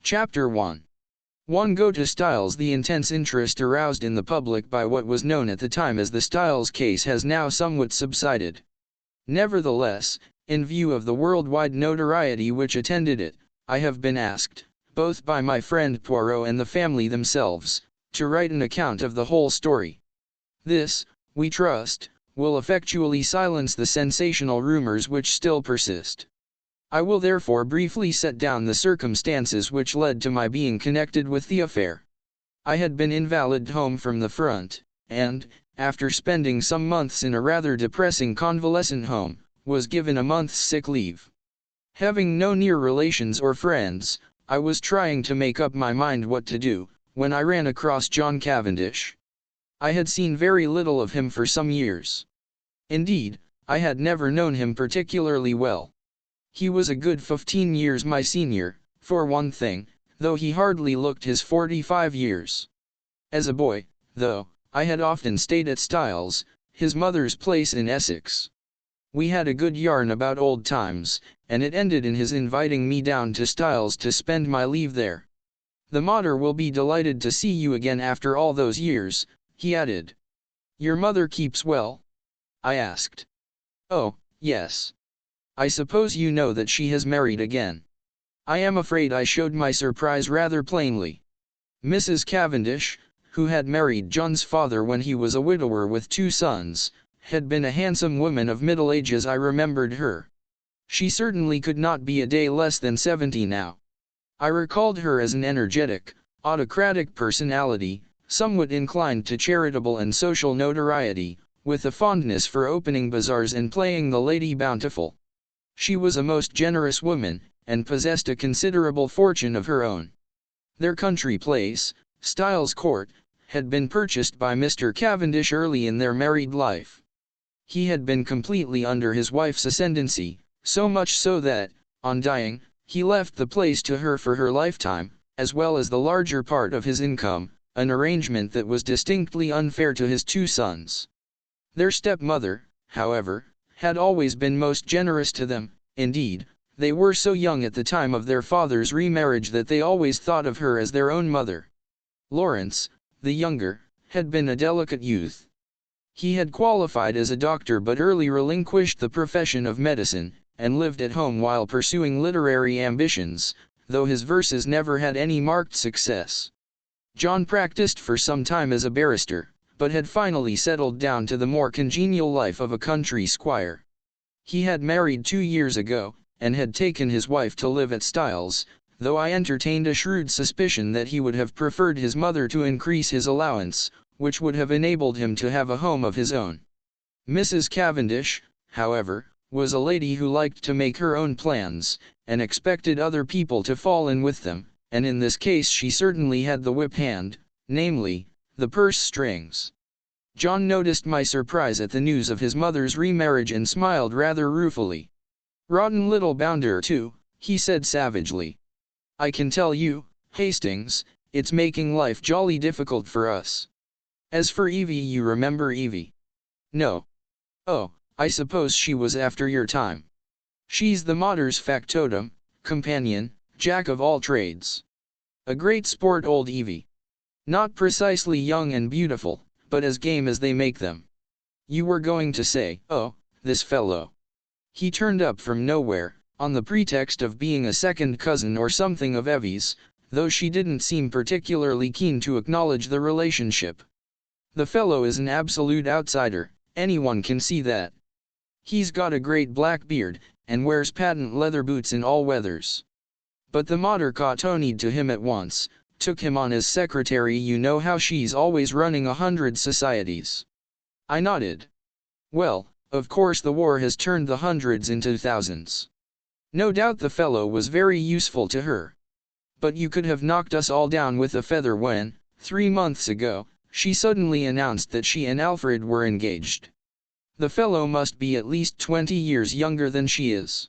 Chapter 1. 1. Go to Styles. The intense interest aroused in the public by what was known at the time as the Styles case has now somewhat subsided. Nevertheless, in view of the worldwide notoriety which attended it, I have been asked, both by my friend Poirot and the family themselves, to write an account of the whole story. This, we trust, will effectually silence the sensational rumors which still persist. I will therefore briefly set down the circumstances which led to my being connected with the affair. I had been invalided home from the front, and, after spending some months in a rather depressing convalescent home, was given a month's sick leave. Having no near relations or friends, I was trying to make up my mind what to do, when I ran across John Cavendish. I had seen very little of him for some years. Indeed, I had never known him particularly well. He was a good 15 years my senior, for one thing, though he hardly looked his 45 years. As a boy, though, I had often stayed at Styles, his mother's place in Essex. We had a good yarn about old times, and it ended in his inviting me down to Styles to spend my leave there. "The mater will be delighted to see you again after all those years," he added. "Your mother keeps well?" I asked. "Oh, yes. I suppose you know that she has married again." I am afraid I showed my surprise rather plainly. Mrs. Cavendish, who had married John's father when he was a widower with 2 sons, had been a handsome woman of middle age as I remembered her. She certainly could not be a day less than 70 now. I recalled her as an energetic, autocratic personality, somewhat inclined to charitable and social notoriety, with a fondness for opening bazaars and playing the Lady Bountiful. She was a most generous woman, and possessed a considerable fortune of her own. Their country place, Styles Court, had been purchased by Mr. Cavendish early in their married life. He had been completely under his wife's ascendancy, so much so that, on dying, he left the place to her for her lifetime, as well as the larger part of his income, an arrangement that was distinctly unfair to his 2 sons. Their stepmother, however, had always been most generous to them. Indeed, they were so young at the time of their father's remarriage that they always thought of her as their own mother. Lawrence, the younger, had been a delicate youth. He had qualified as a doctor but early relinquished the profession of medicine, and lived at home while pursuing literary ambitions, though his verses never had any marked success. John practiced for some time as a barrister, but had finally settled down to the more congenial life of a country squire. He had married 2 years ago, and had taken his wife to live at Styles, though I entertained a shrewd suspicion that he would have preferred his mother to increase his allowance, which would have enabled him to have a home of his own. Mrs. Cavendish, however, was a lady who liked to make her own plans, and expected other people to fall in with them, and in this case she certainly had the whip hand, namely, the purse strings. John noticed my surprise at the news of his mother's remarriage and smiled rather ruefully. "Rotten little bounder too," he said savagely. "I can tell you, Hastings, it's making life jolly difficult for us. As for Evie, you remember Evie?" "No." "Oh, I suppose she was after your time. She's the mater's factotum, companion, jack of all trades. A great sport, old Evie. Not precisely young and beautiful, but as game as they make them. You were going to say, oh, this fellow. He turned up from nowhere, on the pretext of being a second cousin or something of Evie's, though she didn't seem particularly keen to acknowledge the relationship. The fellow is an absolute outsider, anyone can see that. He's got a great black beard, and wears patent leather boots in all weathers. But the mater cottoned to him at once, took him on as secretary. You know how she's always running 100 societies." I nodded. "Well, of course the war has turned the hundreds into thousands. No doubt the fellow was very useful to her. But you could have knocked us all down with a feather when, 3 months ago, she suddenly announced that she and Alfred were engaged. The fellow must be at least 20 years younger than she is.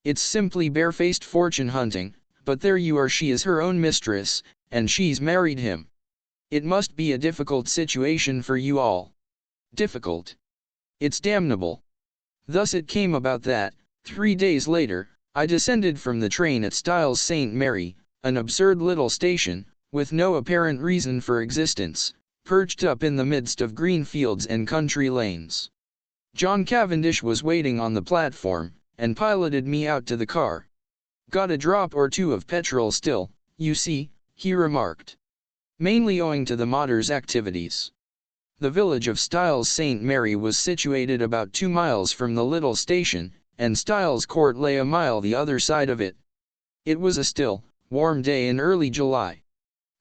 It's simply barefaced fortune hunting, but there you are, she is her own mistress, and she's married him. It must be a difficult situation for you all." "Difficult? It's damnable." Thus it came about that, 3 days later, I descended from the train at Styles St. Mary, An absurd little station, with no apparent reason for existence, perched up in the midst of green fields and country lanes. John Cavendish was waiting on the platform, and piloted me out to the car. "Got a drop or two of petrol still, you see," he remarked. "Mainly owing to the mater's activities." The village of Styles St. Mary was situated about 2 miles from the little station, and Styles Court lay a mile the other side of it. It was a still, warm day in early July.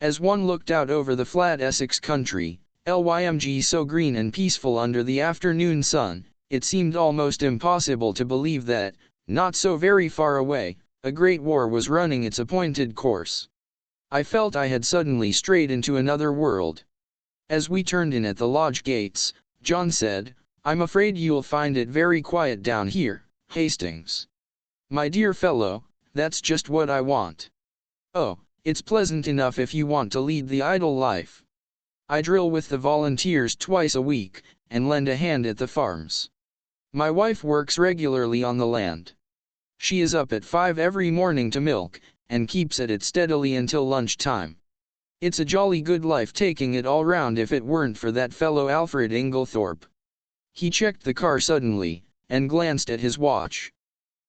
As one looked out over the flat Essex country, lymg so green and peaceful under the afternoon sun, it seemed almost impossible to believe that, not so very far away, a great war was running its appointed course. I felt I had suddenly strayed into another world. As we turned in at the lodge gates, John said, "I'm afraid you'll find it very quiet down here, Hastings." "My dear fellow, that's just what I want." "Oh, it's pleasant enough if you want to lead the idle life. I drill with the volunteers twice a week, and lend a hand at the farms. My wife works regularly on the land. She is up at 5 every morning to milk, and keeps at it steadily until lunch time. It's a jolly good life taking it all round if it weren't for that fellow Alfred Inglethorpe." He checked the car suddenly, and glanced at his watch.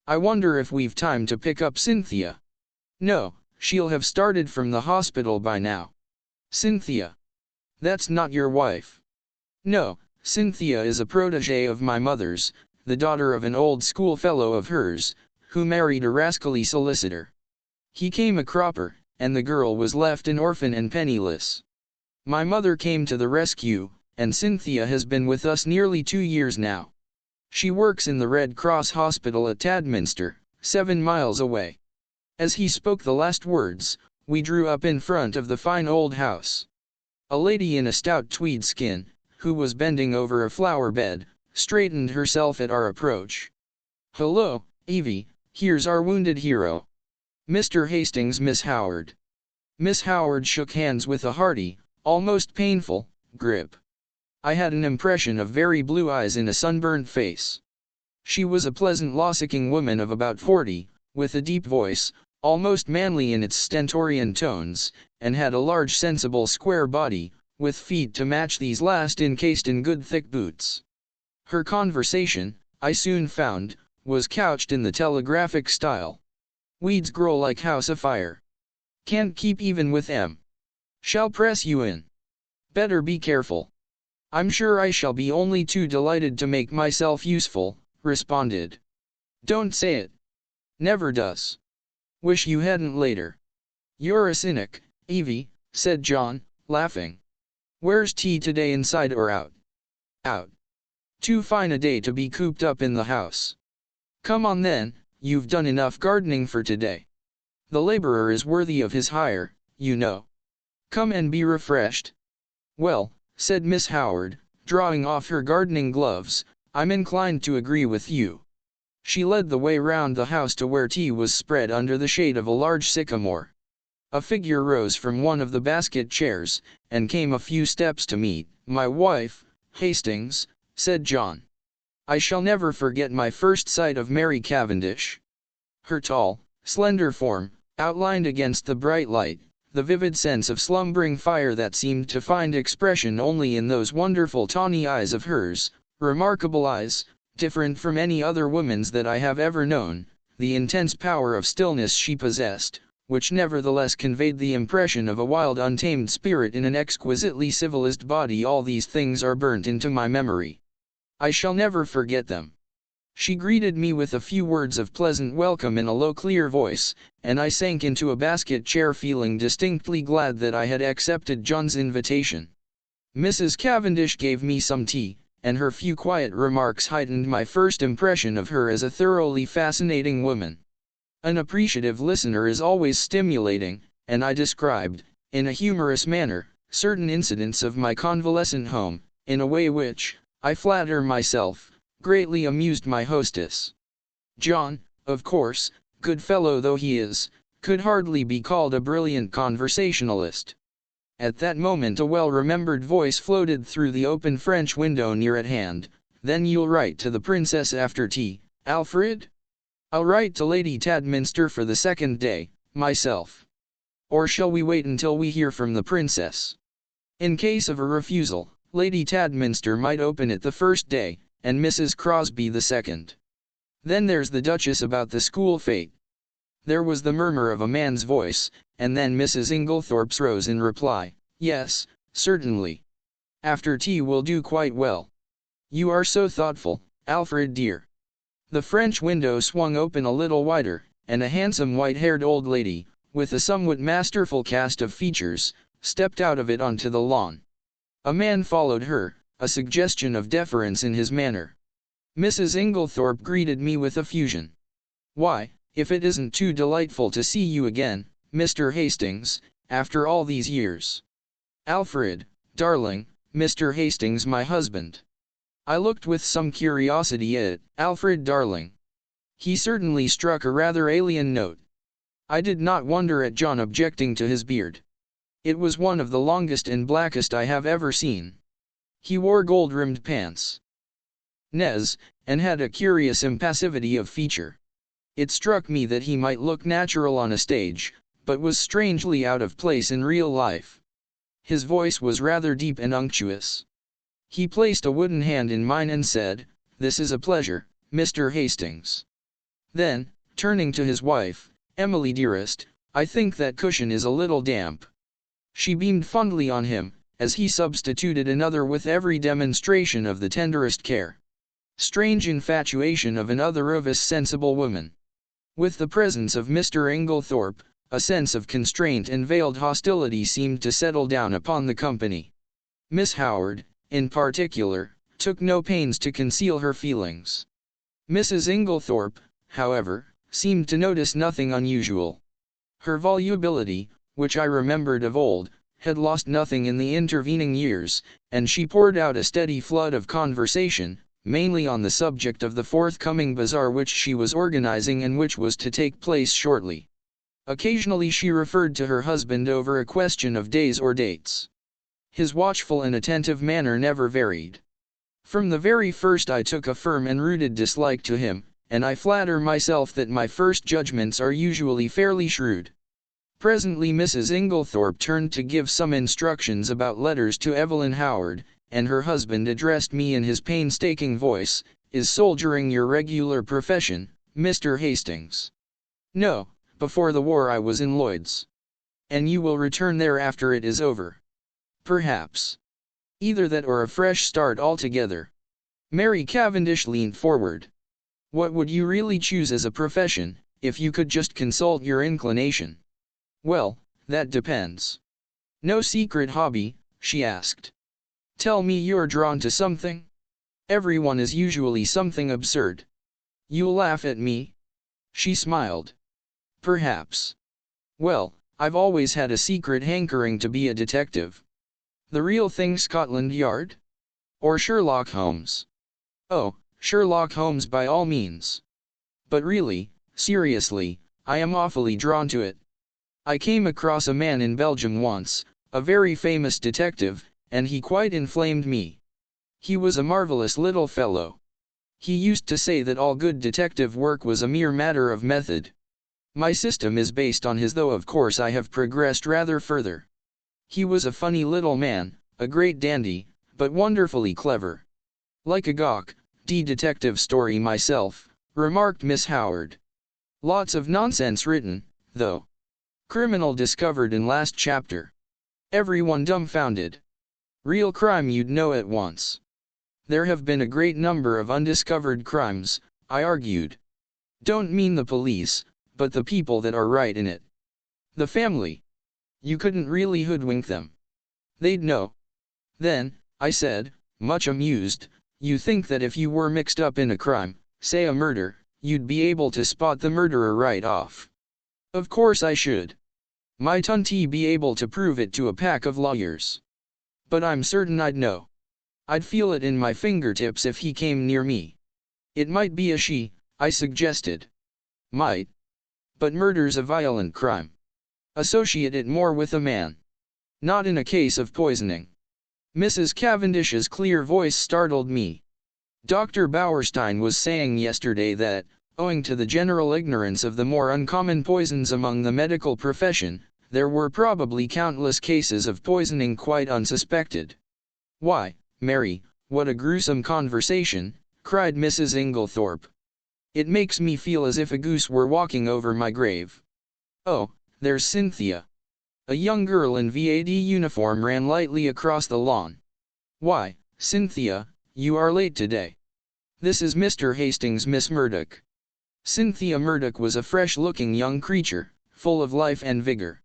"I wonder if we've time to pick up Cynthia." "No, she'll have started from the hospital by now." "Cynthia? That's not your wife?" "No, Cynthia is a protégée of my mother's, the daughter of an old schoolfellow of hers, who married a rascally solicitor. He came a cropper, and the girl was left an orphan and penniless. My mother came to the rescue, and Cynthia has been with us nearly 2 years now. She works in the Red Cross Hospital at Tadminster, 7 miles away." As he spoke the last words, we drew up in front of the fine old house. A lady in a stout tweed skin, who was bending over a flower bed, straightened herself at our approach. "Hello, Evie, here's our wounded hero. Mr. Hastings, Miss Howard." Miss Howard shook hands with a hearty, almost painful, grip. I had an impression of very blue eyes in a sunburnt face. She was a pleasant lossicking woman of about 40, with a deep voice, almost manly in its stentorian tones, and had a large sensible square body, with feet to match these last encased in good thick boots. Her conversation, I soon found, was couched in the telegraphic style. "Weeds grow like house afire. Can't keep even with 'em. Shall press you in. Better be careful." "I'm sure I shall be only too delighted to make myself useful," responded. "Don't say it. Never does. Wish you hadn't later." "You're a cynic, Evie," said John, laughing. "Where's tea today, inside or out?" "Out. Too fine a day to be cooped up in the house." "Come on then, you've done enough gardening for today. The laborer is worthy of his hire, you know. Come and be refreshed." "Well," said Miss Howard, drawing off her gardening gloves, "I'm inclined to agree with you." She led the way round the house to where tea was spread under the shade of a large sycamore. A figure rose from one of the basket chairs, and came a few steps to meet. "My wife, Hastings," said John. "I shall never forget my first sight of Mary Cavendish." Her tall, slender form, outlined against the bright light, the vivid sense of slumbering fire that seemed to find expression only in those wonderful tawny eyes of hers, remarkable eyes, different from any other woman's that I have ever known, the intense power of stillness she possessed, which nevertheless conveyed the impression of a wild untamed spirit in an exquisitely civilized body, all these things are burnt into my memory. I shall never forget them. She greeted me with a few words of pleasant welcome in a low clear voice, and I sank into a basket chair feeling distinctly glad that I had accepted John's invitation. Mrs. Cavendish gave me some tea, and her few quiet remarks heightened my first impression of her as a thoroughly fascinating woman. An appreciative listener is always stimulating, and I described, in a humorous manner, certain incidents of my convalescent home, in a way which, I flatter myself, greatly amused my hostess. John, of course, good fellow though he is, could hardly be called a brilliant conversationalist. At that moment a well-remembered voice floated through the open French window near at hand. "Then you'll write to the princess after tea, Alfred?" "I'll write to Lady Tadminster for the second day, myself." Or shall we wait until we hear from the princess? In case of a refusal, Lady Tadminster might open it the first day, and Mrs. Crosby the second. Then there's the Duchess about the school fete. There was the murmur of a man's voice, and then Mrs. Inglethorpe's rose in reply, yes, certainly. After tea will do quite well. You are so thoughtful, Alfred dear. The French window swung open a little wider, and a handsome white-haired old lady, with a somewhat masterful cast of features, stepped out of it onto the lawn. A man followed her, a suggestion of deference in his manner. Mrs. Inglethorpe greeted me with effusion. Why, if it isn't too delightful to see you again, Mr. Hastings, after all these years. Alfred, darling, Mr. Hastings my husband. I looked with some curiosity at Alfred darling. He certainly struck a rather alien note. I did not wonder at John objecting to his beard. It was one of the longest and blackest I have ever seen. He wore gold-rimmed pants, and had a curious impassivity of feature. It struck me that he might look natural on a stage, but was strangely out of place in real life. His voice was rather deep and unctuous. He placed a wooden hand in mine and said, "This is a pleasure, Mr. Hastings." Then, turning to his wife, "Emily dearest, I think that cushion is a little damp." She beamed fondly on him, as he substituted another with every demonstration of the tenderest care. Strange infatuation of an otherwise sensible woman. With the presence of Mr. Inglethorpe, a sense of constraint and veiled hostility seemed to settle down upon the company. Miss Howard, in particular, took no pains to conceal her feelings. Mrs. Inglethorpe, however, seemed to notice nothing unusual. Her volubility, which I remembered of old, had lost nothing in the intervening years, and she poured out a steady flood of conversation, mainly on the subject of the forthcoming bazaar which she was organizing and which was to take place shortly. Occasionally she referred to her husband over a question of days or dates. His watchful and attentive manner never varied. From the very first I took a firm and rooted dislike to him, and I flatter myself that my first judgments are usually fairly shrewd. Presently Mrs. Inglethorpe turned to give some instructions about letters to Evelyn Howard, and her husband addressed me in his painstaking voice, "Is soldiering your regular profession, Mr. Hastings?" "No, before the war I was in Lloyd's." "And you will return there after it is over?" "Perhaps. Either that or a fresh start altogether." Mary Cavendish leaned forward. "What would you really choose as a profession, if you could just consult your inclination?" "Well, that depends." "No secret hobby?" she asked. "Tell me you're drawn to something." "Everyone is usually something absurd." "You'll laugh at me?" She smiled. "Perhaps. Well, I've always had a secret hankering to be a detective." "The real thing, Scotland Yard? Or Sherlock Holmes?" "Oh, Sherlock Holmes by all means. But really, seriously, I am awfully drawn to it. I came across a man in Belgium once, a very famous detective, and he quite inflamed me. He was a marvelous little fellow. He used to say that all good detective work was a mere matter of method. My system is based on his, though of course I have progressed rather further. He was a funny little man, a great dandy, but wonderfully clever. Like a gawk, detective story myself," remarked Miss Howard. "Lots of nonsense written, though. Criminal discovered in last chapter. Everyone dumbfounded. Real crime you'd know at once." "There have been a great number of undiscovered crimes," I argued. "Don't mean the police, but the people that are right in it. The family. You couldn't really hoodwink them. They'd know." "Then," I said, much amused, "you think that if you were mixed up in a crime, say a murder, you'd be able to spot the murderer right off?" "Of course I should. Mightn't be able to prove it to a pack of lawyers. But I'm certain I'd know. I'd feel it in my fingertips if he came near me." "It might be a she," I suggested. "Might. But murder's a violent crime. Associate it more with a man. Not in a case of poisoning." Mrs. Cavendish's clear voice startled me. "Dr. Bauerstein was saying yesterday that, owing to the general ignorance of the more uncommon poisons among the medical profession, There were probably countless cases of poisoning quite unsuspected. "Why, Mary, what a gruesome conversation," cried Mrs. Inglethorpe. "It makes me feel as if a goose were walking over my grave." "Oh, there's Cynthia." A young girl in VAD uniform ran lightly across the lawn. "Why, Cynthia, you are late today. This is Mr. Hastings, Miss Murdoch." Cynthia Murdoch was a fresh-looking young creature, full of life and vigor.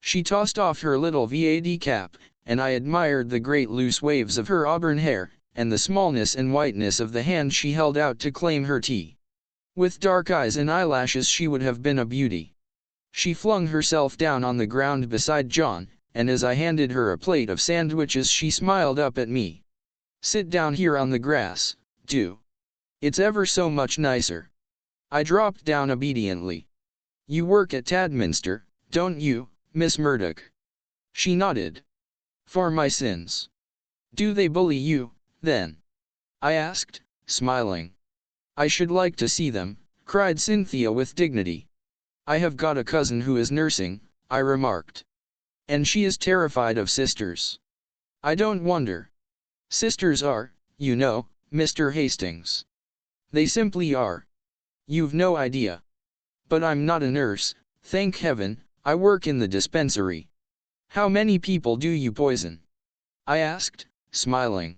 She tossed off her little VAD cap, and I admired the great loose waves of her auburn hair, and the smallness and whiteness of the hand she held out to claim her tea. With dark eyes and eyelashes she would have been a beauty. She flung herself down on the ground beside John, and as I handed her a plate of sandwiches she smiled up at me. "Sit down here on the grass, do. It's ever so much nicer." I dropped down obediently. "You work at Tadminster, don't you, Miss Murdoch?" She nodded. "For my sins. Do they bully you, then?" I asked, smiling. "I should like to see them," cried Cynthia with dignity. "I have got a cousin who is nursing," I remarked. "And she is terrified of sisters." "I don't wonder. Sisters are, you know, Mr. Hastings. They simply are. You've no idea. But I'm not a nurse, thank heaven, I work in the dispensary." "How many people do you poison?" I asked, smiling.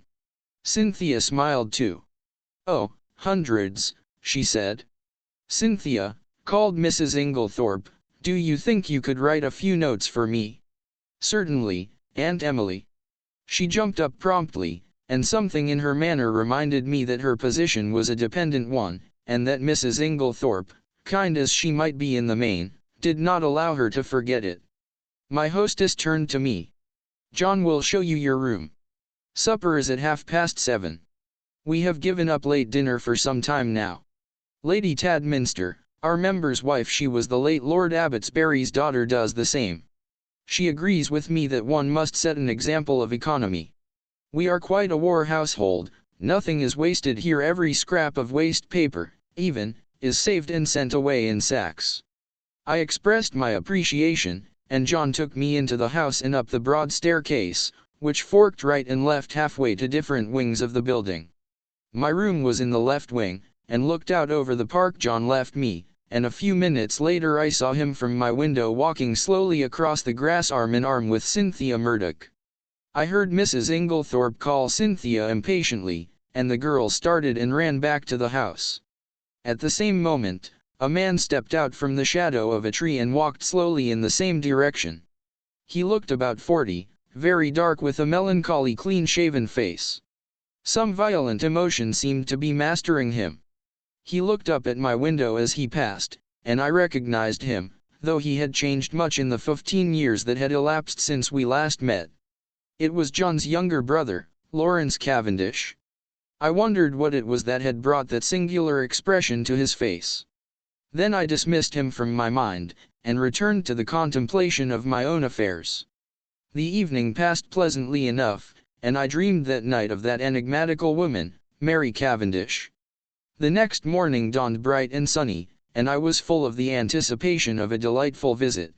Cynthia smiled too. "Oh, hundreds," she said. "Cynthia," called Mrs. Inglethorpe, "do you think you could write a few notes for me?" "Certainly, Aunt Emily." She jumped up promptly, and something in her manner reminded me that her position was a dependent one, and that Mrs. Inglethorpe, kind as she might be in the main, did not allow her to forget it. My hostess turned to me. "John will show you your room. Supper is at 7:30. We have given up late dinner for some time now. Lady Tadminster, our member's wife, she was the late Lord Abbotsbury's daughter, does the same. She agrees with me that one must set an example of economy. We are quite a war household, nothing is wasted here, every scrap of waste paper, even, is saved and sent away in sacks." I expressed my appreciation, and John took me into the house and up the broad staircase, which forked right and left halfway to different wings of the building. My room was in the left wing, and looked out over the park. John left me, and a few minutes later I saw him from my window walking slowly across the grass arm in arm with Cynthia Murdoch. I heard Mrs. Inglethorpe call Cynthia impatiently, and the girl started and ran back to the house. At the same moment, a man stepped out from the shadow of a tree and walked slowly in the same direction. He looked about 40, very dark, with a melancholy, clean-shaven face. Some violent emotion seemed to be mastering him. He looked up at my window as he passed, and I recognized him, though he had changed much in the 15 years that had elapsed since we last met. It was John's younger brother, Lawrence Cavendish. I wondered what it was that had brought that singular expression to his face. Then I dismissed him from my mind, and returned to the contemplation of my own affairs. The evening passed pleasantly enough, and I dreamed that night of that enigmatical woman, Mary Cavendish. The next morning dawned bright and sunny, and I was full of the anticipation of a delightful visit.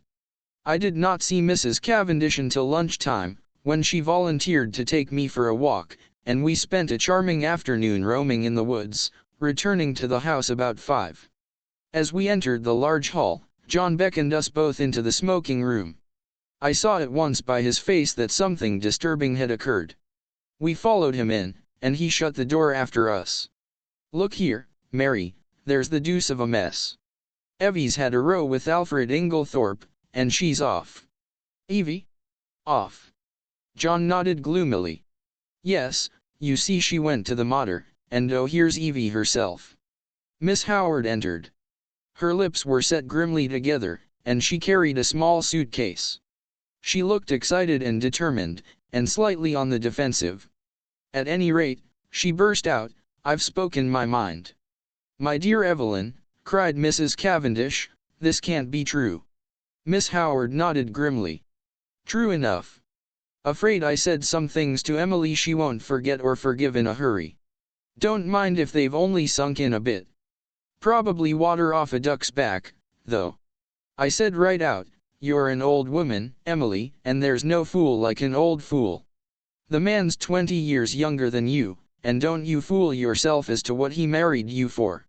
I did not see Mrs. Cavendish until lunchtime, when she volunteered to take me for a walk, and we spent a charming afternoon roaming in the woods, returning to the house about 5. As we entered the large hall, John beckoned us both into the smoking room. I saw at once by his face that something disturbing had occurred. We followed him in, and he shut the door after us. "Look here, Mary, there's the deuce of a mess. Evie's had a row with Alfred Inglethorpe, and she's off." "Evie? Off?" John nodded gloomily. "Yes, you see she went to the mater, and oh, here's Evie herself." Miss Howard entered. Her lips were set grimly together, and she carried a small suitcase. She looked excited and determined, and slightly on the defensive. "At any rate," she burst out, "I've spoken my mind." "My dear Evelyn," cried Mrs. Cavendish, "this can't be true." Miss Howard nodded grimly. "True enough. Afraid I said some things to Emily she won't forget or forgive in a hurry. Don't mind if they've only sunk in a bit. Probably water off a duck's back, though. I said right out, You're an old woman, Emily, and there's no fool like an old fool. The man's 20 years younger than you, and don't you fool yourself as to what he married you for.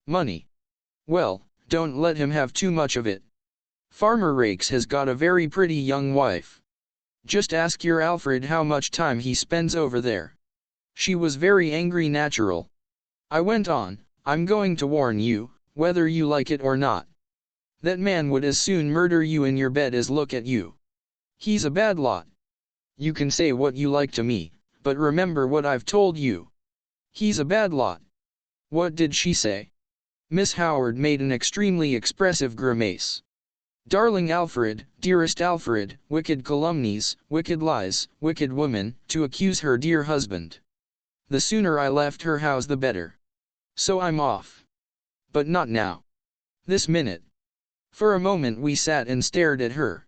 Money. Well, don't let him have too much of it. Farmer Rakes has got a very pretty young wife. Just ask your Alfred how much time he spends over there. She was very angry natural. I went on, I'm going to warn you, whether you like it or not. That man would as soon murder you in your bed as look at you. He's a bad lot. You can say what you like to me, but remember what I've told you. He's a bad lot. What did she say? Miss Howard made an extremely expressive grimace. Darling Alfred, dearest Alfred, wicked calumnies, wicked lies, wicked woman, to accuse her dear husband. The sooner I left her house the better. So I'm off. But not now. This minute. For a moment we sat and stared at her.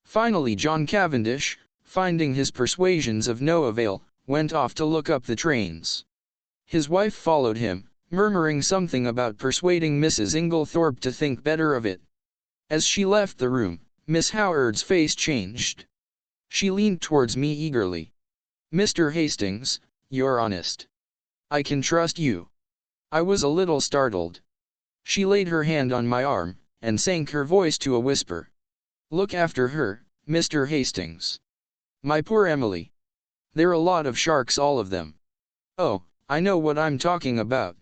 Finally John Cavendish, finding his persuasions of no avail, went off to look up the trains. His wife followed him, murmuring something about persuading Mrs. Inglethorpe to think better of it. As she left the room, Miss Howard's face changed. She leaned towards me eagerly. Mr. Hastings, you're honest. I can trust you. I was a little startled. She laid her hand on my arm, and sank her voice to a whisper. Look after her, Mr. Hastings. My poor Emily. They're a lot of sharks, all of them. Oh, I know what I'm talking about.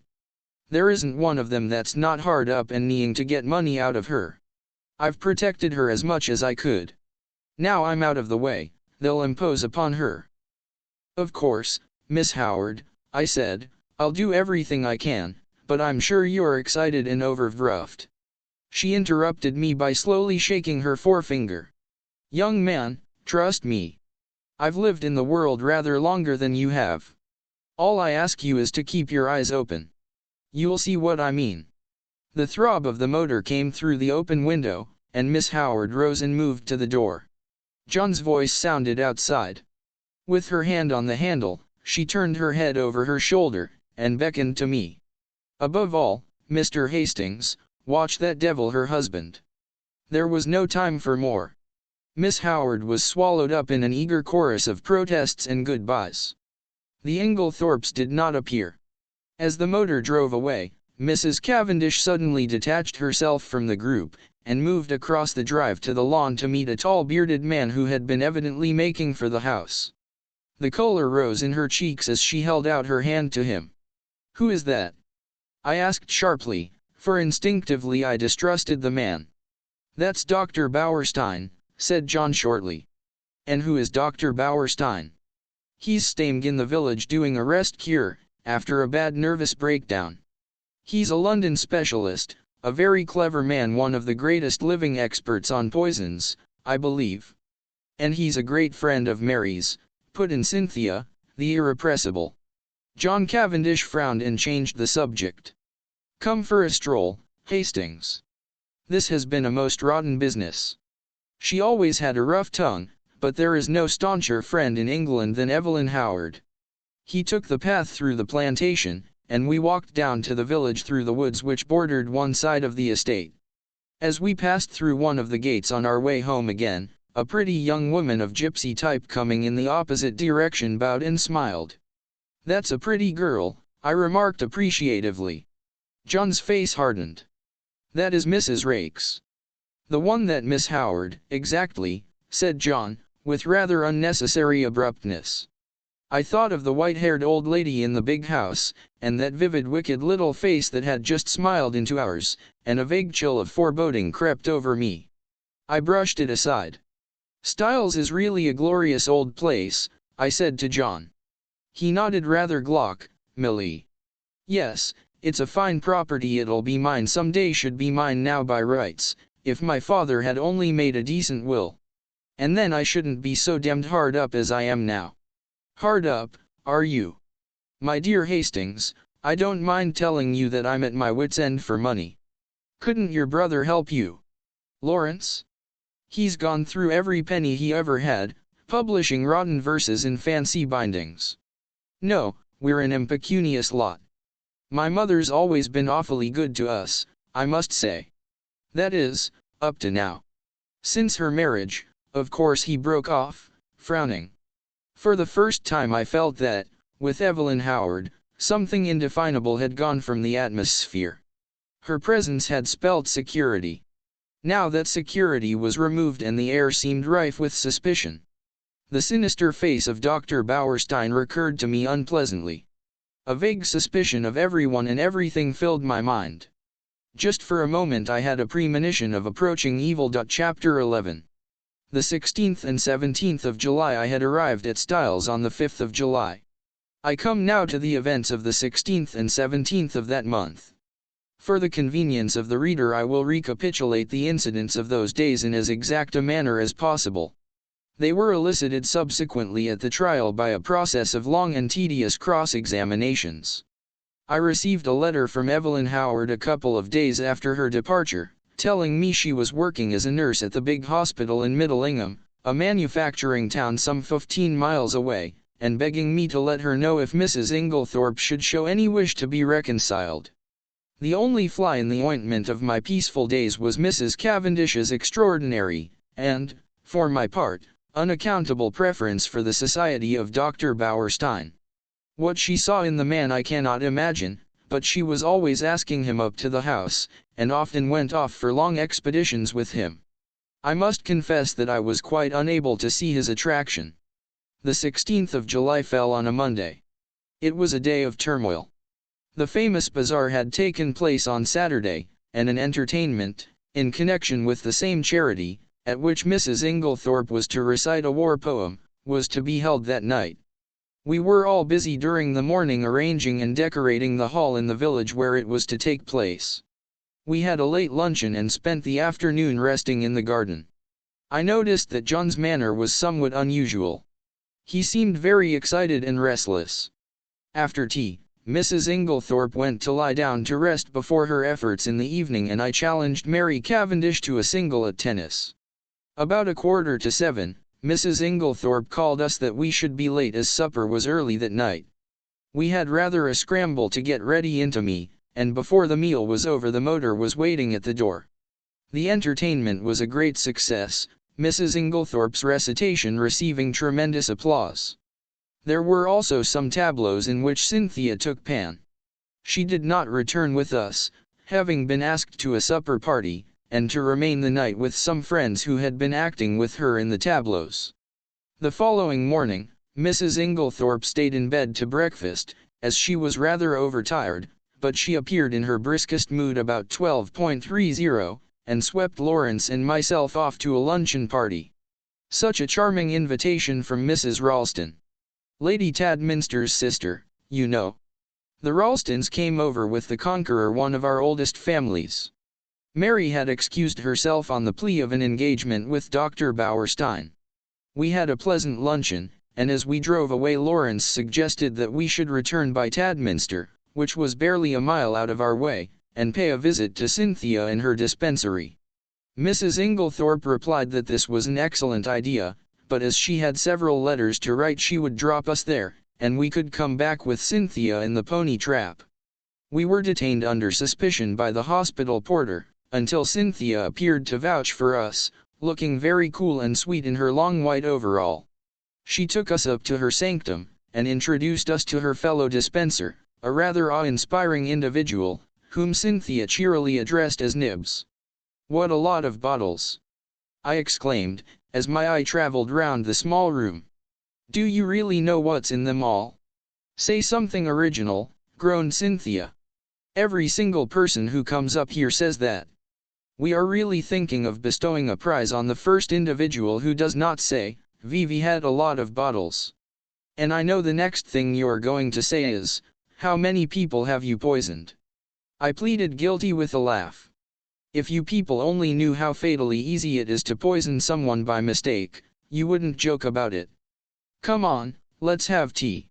There isn't one of them that's not hard up and needing to get money out of her. I've protected her as much as I could. Now I'm out of the way, they'll impose upon her. Of course, Miss Howard, I said, I'll do everything I can, but I'm sure you're excited and overwrought. She interrupted me by slowly shaking her forefinger. Young man, trust me. I've lived in the world rather longer than you have. All I ask you is to keep your eyes open. You'll see what I mean. The throb of the motor came through the open window, and Miss Howard rose and moved to the door. John's voice sounded outside. With her hand on the handle, she turned her head over her shoulder, and beckoned to me. Above all, Mr. Hastings, watch that devil her husband. There was no time for more. Miss Howard was swallowed up in an eager chorus of protests and goodbyes. The Inglethorpes did not appear. As the motor drove away, Mrs. Cavendish suddenly detached herself from the group, and moved across the drive to the lawn to meet a tall bearded man who had been evidently making for the house. The color rose in her cheeks as she held out her hand to him. Who is that? I asked sharply, for instinctively I distrusted the man. That's Dr. Bauerstein, said John shortly. And who is Dr. Bauerstein? He's staying in the village doing a rest cure, after a bad nervous breakdown. He's a London specialist, a very clever man, one of the greatest living experts on poisons, I believe. And he's a great friend of Mary's, put in Cynthia, the irrepressible. John Cavendish frowned and changed the subject. Come for a stroll, Hastings. This has been a most rotten business. She always had a rough tongue, but there is no stauncher friend in England than Evelyn Howard. He took the path through the plantation, and we walked down to the village through the woods which bordered one side of the estate. As we passed through one of the gates on our way home again, a pretty young woman of gypsy type coming in the opposite direction bowed and smiled. That's a pretty girl, I remarked appreciatively. John's face hardened. That is Mrs. Rakes. The one that Miss Howard, exactly, said John, with rather unnecessary abruptness. I thought of the white-haired old lady in the big house, and that vivid wicked little face that had just smiled into ours, and a vague chill of foreboding crept over me. I brushed it aside. Styles is really a glorious old place, I said to John. He nodded rather glock, Millie. Yes, it's a fine property, it'll be mine someday, should be mine now by rights, if my father had only made a decent will. And then I shouldn't be so damned hard up as I am now. Hard up, are you? My dear Hastings, I don't mind telling you that I'm at my wit's end for money. Couldn't your brother help you? Lawrence? He's gone through every penny he ever had, publishing rotten verses in fancy bindings. No, we're an impecunious lot. My mother's always been awfully good to us, I must say. That is, up to now. Since her marriage, of course he broke off, frowning. For the first time I felt that, with Evelyn Howard, something indefinable had gone from the atmosphere. Her presence had spelt security. Now that security was removed and the air seemed rife with suspicion. The sinister face of Dr. Bauerstein recurred to me unpleasantly. A vague suspicion of everyone and everything filled my mind. Just for a moment I had a premonition of approaching evil. Chapter 11. The 16th and 17th of July I had arrived at Styles on the 5th of July. I come now to the events of the 16th and 17th of that month. For the convenience of the reader I will recapitulate the incidents of those days in as exact a manner as possible. They were elicited subsequently at the trial by a process of long and tedious cross-examinations. I received a letter from Evelyn Howard a couple of days after her departure, telling me she was working as a nurse at the big hospital in Middle Ingham, a manufacturing town some 15 miles away, and begging me to let her know if Mrs. Inglethorpe should show any wish to be reconciled. The only fly in the ointment of my peaceful days was Mrs. Cavendish's extraordinary, and, for my part, unaccountable preference for the society of Dr. Bauerstein. What she saw in the man I cannot imagine, but she was always asking him up to the house, and often went off for long expeditions with him. I must confess that I was quite unable to see his attraction. The 16th of July fell on a Monday. It was a day of turmoil. The famous bazaar had taken place on Saturday, and an entertainment, in connection with the same charity, at which Mrs. Inglethorpe was to recite a war poem, was to be held that night. We were all busy during the morning arranging and decorating the hall in the village where it was to take place. We had a late luncheon and spent the afternoon resting in the garden. I noticed that John's manner was somewhat unusual. He seemed very excited and restless. After tea, Mrs. Inglethorpe went to lie down to rest before her efforts in the evening, and I challenged Mary Cavendish to a single at tennis. About 6:45, Mrs. Inglethorpe called us that we should be late as supper was early that night. We had rather a scramble to get ready into me, and before the meal was over the motor was waiting at the door. The entertainment was a great success, Mrs. Inglethorpe's recitation receiving tremendous applause. There were also some tableaux in which Cynthia took pan. She did not return with us, having been asked to a supper party, and to remain the night with some friends who had been acting with her in the tableaux. The following morning, Mrs. Inglethorpe stayed in bed to breakfast, as she was rather overtired, but she appeared in her briskest mood about 12:30, and swept Lawrence and myself off to a luncheon party. Such a charming invitation from Mrs. Ralston. Lady Tadminster's sister, you know. The Ralstons came over with the Conqueror, one of our oldest families. Mary had excused herself on the plea of an engagement with Dr. Bauerstein. We had a pleasant luncheon, and as we drove away Lawrence suggested that we should return by Tadminster, which was barely a mile out of our way, and pay a visit to Cynthia in her dispensary. Mrs. Inglethorpe replied that this was an excellent idea, but as she had several letters to write she would drop us there, and we could come back with Cynthia in the pony trap. We were detained under suspicion by the hospital porter, until Cynthia appeared to vouch for us, looking very cool and sweet in her long white overall. She took us up to her sanctum, and introduced us to her fellow dispenser, a rather awe-inspiring individual, whom Cynthia cheerily addressed as Nibs. "What a lot of bottles!" I exclaimed, as my eye traveled round the small room. "Do you really know what's in them all?" "Say something original," groaned Cynthia. "Every single person who comes up here says that. We are really thinking of bestowing a prize on the first individual who does not say, 'Vivi had a lot of bottles.' And I know the next thing you're going to say is, 'How many people have you poisoned?'" I pleaded guilty with a laugh. "If you people only knew how fatally easy it is to poison someone by mistake, you wouldn't joke about it. Come on, let's have tea.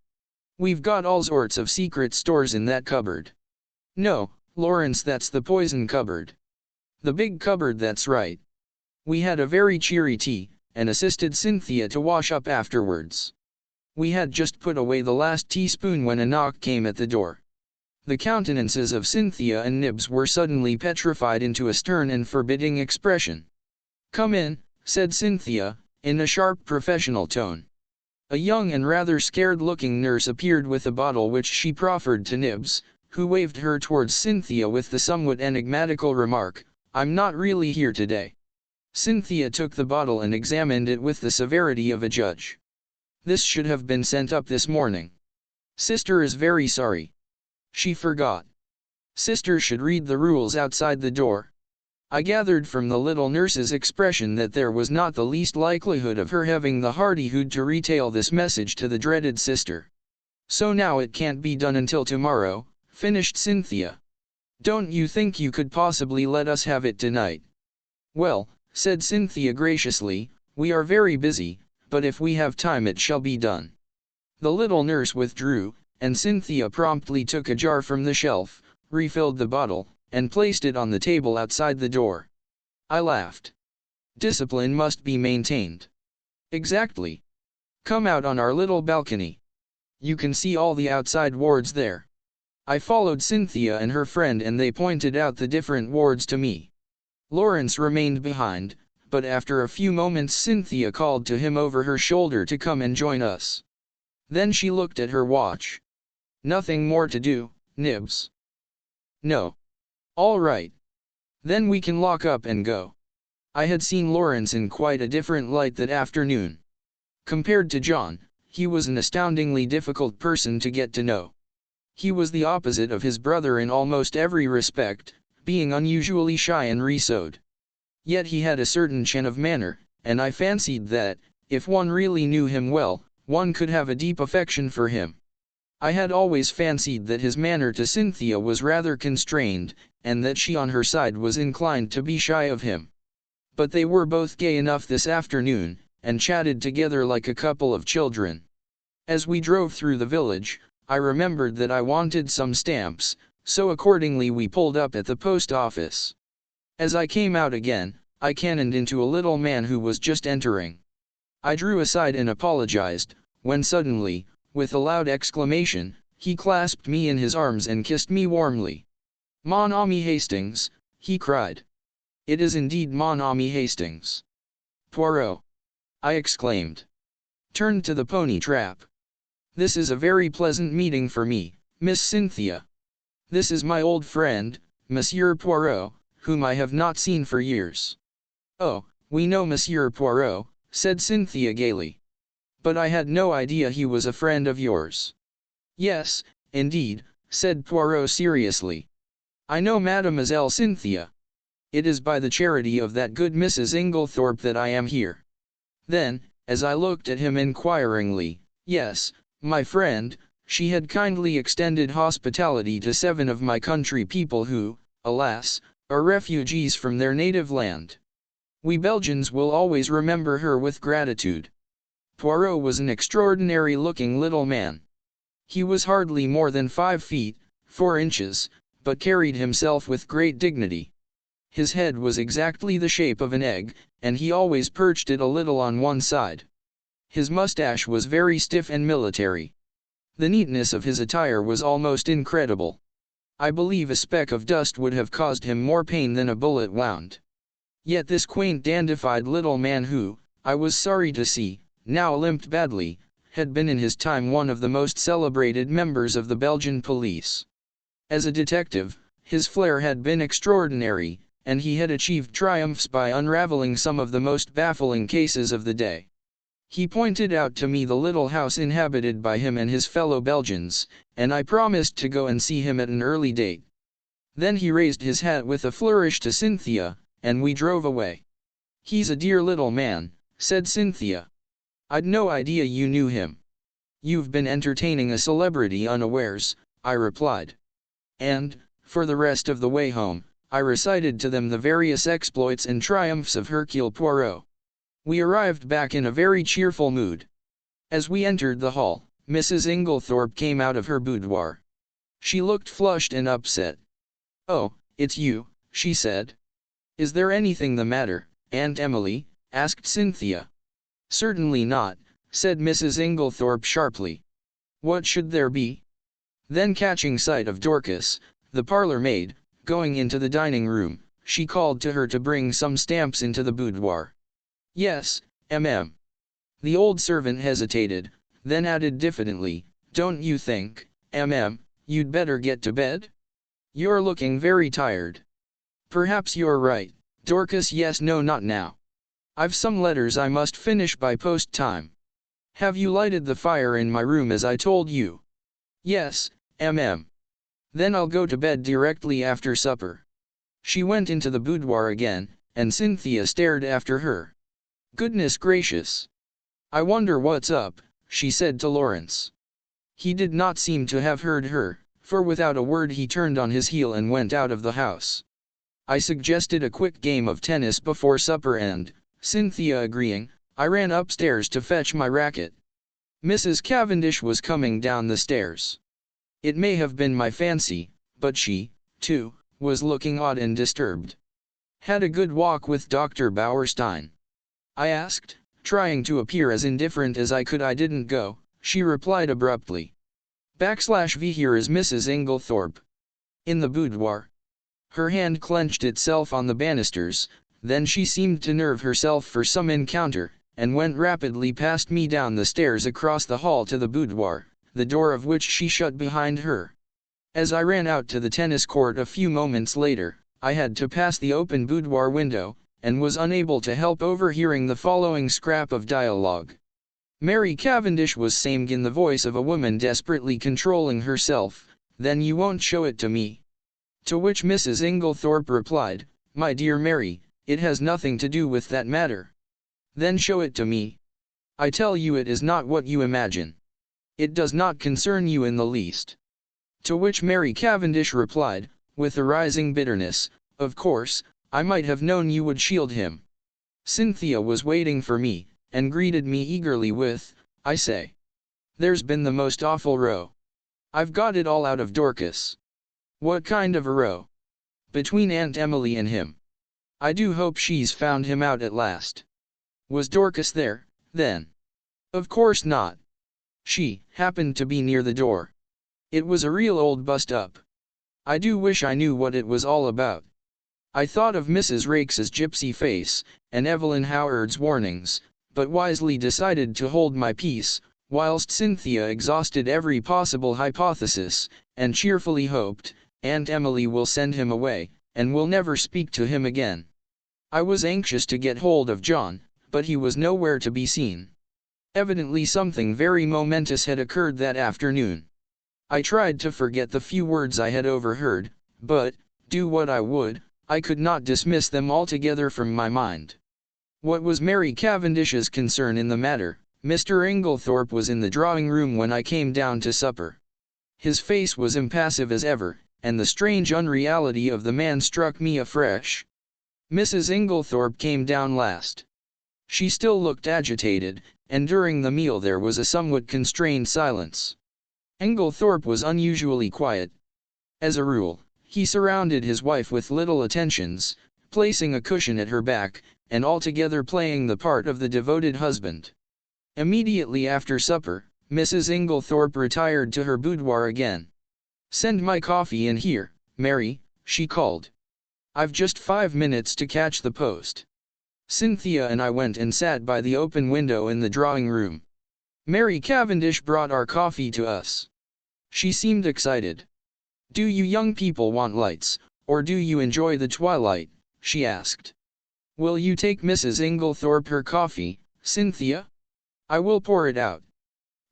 We've got all sorts of secret stores in that cupboard." "No, Lawrence, that's the poison cupboard." "The big cupboard, that's right." We had a very cheery tea, and assisted Cynthia to wash up afterwards. We had just put away the last teaspoon when a knock came at the door. The countenances of Cynthia and Nibs were suddenly petrified into a stern and forbidding expression. "Come in," said Cynthia, in a sharp professional tone. A young and rather scared-looking nurse appeared with a bottle which she proffered to Nibs, who waved her towards Cynthia with the somewhat enigmatical remark, "I'm not really here today." Cynthia took the bottle and examined it with the severity of a judge. "This should have been sent up this morning. Sister is very sorry. She forgot. Sister should read the rules outside the door." I gathered from the little nurse's expression that there was not the least likelihood of her having the hardihood to retail this message to the dreaded sister. "So now it can't be done until tomorrow," finished Cynthia. "Don't you think you could possibly let us have it tonight?" "Well," said Cynthia graciously, "we are very busy, but if we have time it shall be done." The little nurse withdrew, and Cynthia promptly took a jar from the shelf, refilled the bottle, and placed it on the table outside the door. I laughed. "Discipline must be maintained." "Exactly. Come out on our little balcony. You can see all the outside wards there." I followed Cynthia and her friend and they pointed out the different wards to me. Lawrence remained behind, but after a few moments Cynthia called to him over her shoulder to come and join us. Then she looked at her watch. "Nothing more to do, Nibs?" "No." "All right. Then we can lock up and go." I had seen Lawrence in quite a different light that afternoon. Compared to John, he was an astoundingly difficult person to get to know. He was the opposite of his brother in almost every respect, being unusually shy and reserved. Yet he had a certain charm of manner, and I fancied that, if one really knew him well, one could have a deep affection for him. I had always fancied that his manner to Cynthia was rather constrained, and that she on her side was inclined to be shy of him. But they were both gay enough this afternoon, and chatted together like a couple of children. As we drove through the village, I remembered that I wanted some stamps, so accordingly we pulled up at the post office. As I came out again, I cannoned into a little man who was just entering. I drew aside and apologized, when suddenly, with a loud exclamation, he clasped me in his arms and kissed me warmly. "Mon ami Hastings," he cried. "It is indeed mon ami Hastings." "Poirot!" I exclaimed. Turned to the pony trap. "This is a very pleasant meeting for me, Miss Cynthia. This is my old friend, Monsieur Poirot, whom I have not seen for years." "Oh, we know Monsieur Poirot," said Cynthia gaily. "But I had no idea he was a friend of yours." "Yes, indeed," said Poirot seriously. "I know Mademoiselle Cynthia. It is by the charity of that good Mrs. Inglethorpe that I am here." Then, as I looked at him inquiringly, "Yes, my friend, she had kindly extended hospitality to 7 of my country people who, alas, are refugees from their native land. We Belgians will always remember her with gratitude." Poirot was an extraordinary-looking little man. He was hardly more than 5 feet, 4 inches, but carried himself with great dignity. His head was exactly the shape of an egg, and he always perched it a little on one side. His mustache was very stiff and military. The neatness of his attire was almost incredible. I believe a speck of dust would have caused him more pain than a bullet wound. Yet this quaint dandified little man who, I was sorry to see, now limped badly, had been in his time one of the most celebrated members of the Belgian police. As a detective, his flair had been extraordinary, and he had achieved triumphs by unraveling some of the most baffling cases of the day. He pointed out to me the little house inhabited by him and his fellow Belgians, and I promised to go and see him at an early date. Then he raised his hat with a flourish to Cynthia, and we drove away. "He's a dear little man," said Cynthia. "I'd no idea you knew him." "You've been entertaining a celebrity unawares," I replied. And, for the rest of the way home, I recited to them the various exploits and triumphs of Hercule Poirot. We arrived back in a very cheerful mood. As we entered the hall, Mrs. Inglethorpe came out of her boudoir. She looked flushed and upset. "Oh, it's you," she said. "Is there anything the matter, Aunt Emily?" asked Cynthia. "Certainly not," said Mrs. Inglethorpe sharply. "What should there be?" Then catching sight of Dorcas, the parlour maid, going into the dining room, she called to her to bring some stamps into the boudoir. Yes, mm. The old servant hesitated, then added diffidently, don't you think, you'd better get to bed? You're looking very tired. Perhaps you're right, Dorcas. Yes, no, not now. I've some letters I must finish by post time. Have you lighted the fire in my room as I told you? Yes, mm. Then I'll go to bed directly after supper. She went into the boudoir again, and Cynthia stared after her. Goodness gracious! I wonder what's up, she said to Lawrence. He did not seem to have heard her, for without a word he turned on his heel and went out of the house. I suggested a quick game of tennis before supper and, Cynthia agreeing, I ran upstairs to fetch my racket. Mrs. Cavendish was coming down the stairs. It may have been my fancy, but she, too, was looking odd and disturbed. Had a good walk with Dr. Bauerstein? I asked, trying to appear as indifferent as I could. I didn't go, she replied abruptly. \V Here is Mrs. Inglethorpe. In the boudoir. Her hand clenched itself on the banisters, then she seemed to nerve herself for some encounter, and went rapidly past me down the stairs across the hall to the boudoir, the door of which she shut behind her. As I ran out to the tennis court a few moments later, I had to pass the open boudoir window, and was unable to help overhearing the following scrap of dialogue. Mary Cavendish was saying in the voice of a woman desperately controlling herself, "Then you won't show it to me?" To which Mrs. Inglethorpe replied, "My dear Mary, it has nothing to do with that matter." "Then show it to me. I tell you it is not what you imagine. It does not concern you in the least." To which Mary Cavendish replied, with a rising bitterness, "Of course, I might have known you would shield him." Cynthia was waiting for me, and greeted me eagerly with, "I say, there's been the most awful row. I've got it all out of Dorcas." "What kind of a row?" "Between Aunt Emily and him. I do hope she's found him out at last." "Was Dorcas there, then?" "Of course not. She happened to be near the door. It was a real old bust-up. I do wish I knew what it was all about." I thought of Mrs. Rakes's gypsy face, and Evelyn Howard's warnings, but wisely decided to hold my peace, whilst Cynthia exhausted every possible hypothesis, and cheerfully hoped, Aunt Emily will send him away, and will never speak to him again. I was anxious to get hold of John, but he was nowhere to be seen. Evidently something very momentous had occurred that afternoon. I tried to forget the few words I had overheard, but, do what I would, I could not dismiss them altogether from my mind. What was Mary Cavendish's concern in the matter? Mr. Inglethorpe was in the drawing-room when I came down to supper. His face was impassive as ever, and the strange unreality of the man struck me afresh. Mrs. Inglethorpe came down last. She still looked agitated, and during the meal there was a somewhat constrained silence. Inglethorpe was unusually quiet. As a rule, he surrounded his wife with little attentions, placing a cushion at her back, and altogether playing the part of the devoted husband. Immediately after supper, Mrs. Inglethorpe retired to her boudoir again. "Send my coffee in here, Mary," she called. "I've just 5 minutes to catch the post." Cynthia and I went and sat by the open window in the drawing-room. Mary Cavendish brought our coffee to us. She seemed excited. "Do you young people want lights, or do you enjoy the twilight?" she asked. "Will you take Mrs. Inglethorpe her coffee, Cynthia? I will pour it out."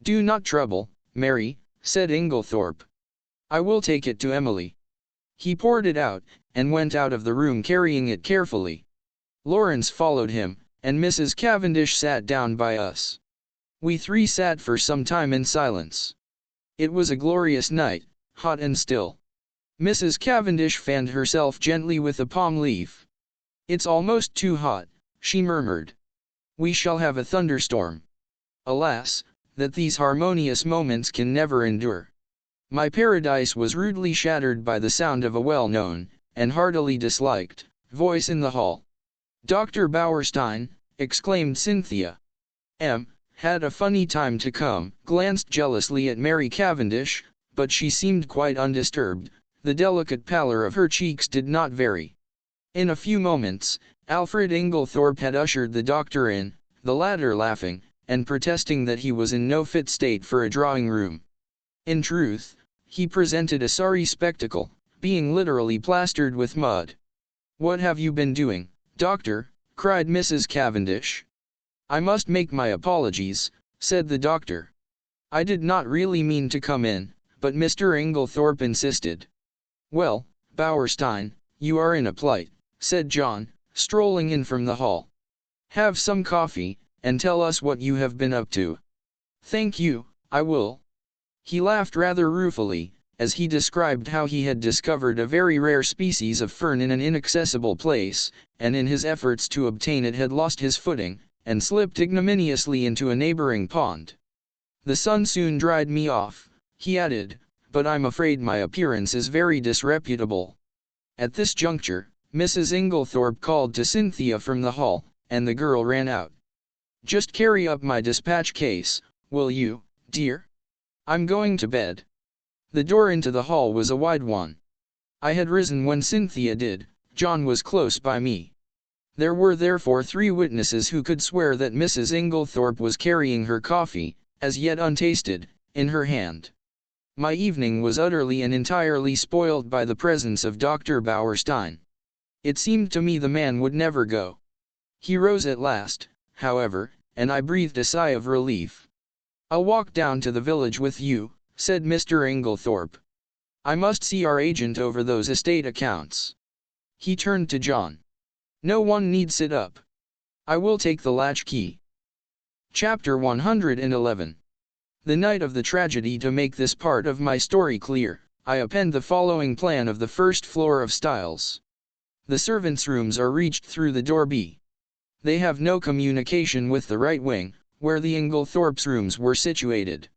"Do not trouble, Mary," said Inglethorpe. "I will take it to Emily." He poured it out, and went out of the room carrying it carefully. Lawrence followed him, and Mrs. Cavendish sat down by us. We three sat for some time in silence. It was a glorious night, hot and still. Mrs. Cavendish fanned herself gently with a palm leaf. "It's almost too hot," she murmured. "We shall have a thunderstorm. Alas, that these harmonious moments can never endure." My paradise was rudely shattered by the sound of a well-known, and heartily disliked, voice in the hall. "Dr. Bauerstein," exclaimed Cynthia. Had a funny time to come, glanced jealously at Mary Cavendish, but she seemed quite undisturbed, the delicate pallor of her cheeks did not vary. In a few moments, Alfred Inglethorpe had ushered the doctor in, the latter laughing, and protesting that he was in no fit state for a drawing room. In truth, he presented a sorry spectacle, being literally plastered with mud. "What have you been doing, doctor?" cried Mrs. Cavendish. "I must make my apologies," said the doctor. "I did not really mean to come in, but Mr. Inglethorpe insisted." "Well, Bauerstein, you are in a plight," said John, strolling in from the hall. "Have some coffee, and tell us what you have been up to." "Thank you, I will." He laughed rather ruefully, as he described how he had discovered a very rare species of fern in an inaccessible place, and in his efforts to obtain it had lost his footing, and slipped ignominiously into a neighboring pond. "The sun soon dried me off," he added, "but I'm afraid my appearance is very disreputable." At this juncture, Mrs. Inglethorpe called to Cynthia from the hall, and the girl ran out. "Just carry up my dispatch case, will you, dear? I'm going to bed." The door into the hall was a wide one. I had risen when Cynthia did. John was close by me. There were therefore 3 witnesses who could swear that Mrs. Inglethorpe was carrying her coffee, as yet untasted, in her hand. My evening was utterly and entirely spoiled by the presence of Dr. Bauerstein. It seemed to me the man would never go. He rose at last, however, and I breathed a sigh of relief. "I'll walk down to the village with you," said Mr. Inglethorpe. "I must see our agent over those estate accounts." He turned to John. "No one need sit up. I will take the latch key." Chapter 111. The night of the tragedy. To make this part of my story clear, I append the following plan of the first floor of Styles. The servants' rooms are reached through the door B. They have no communication with the right wing, where the Inglethorpe's rooms were situated.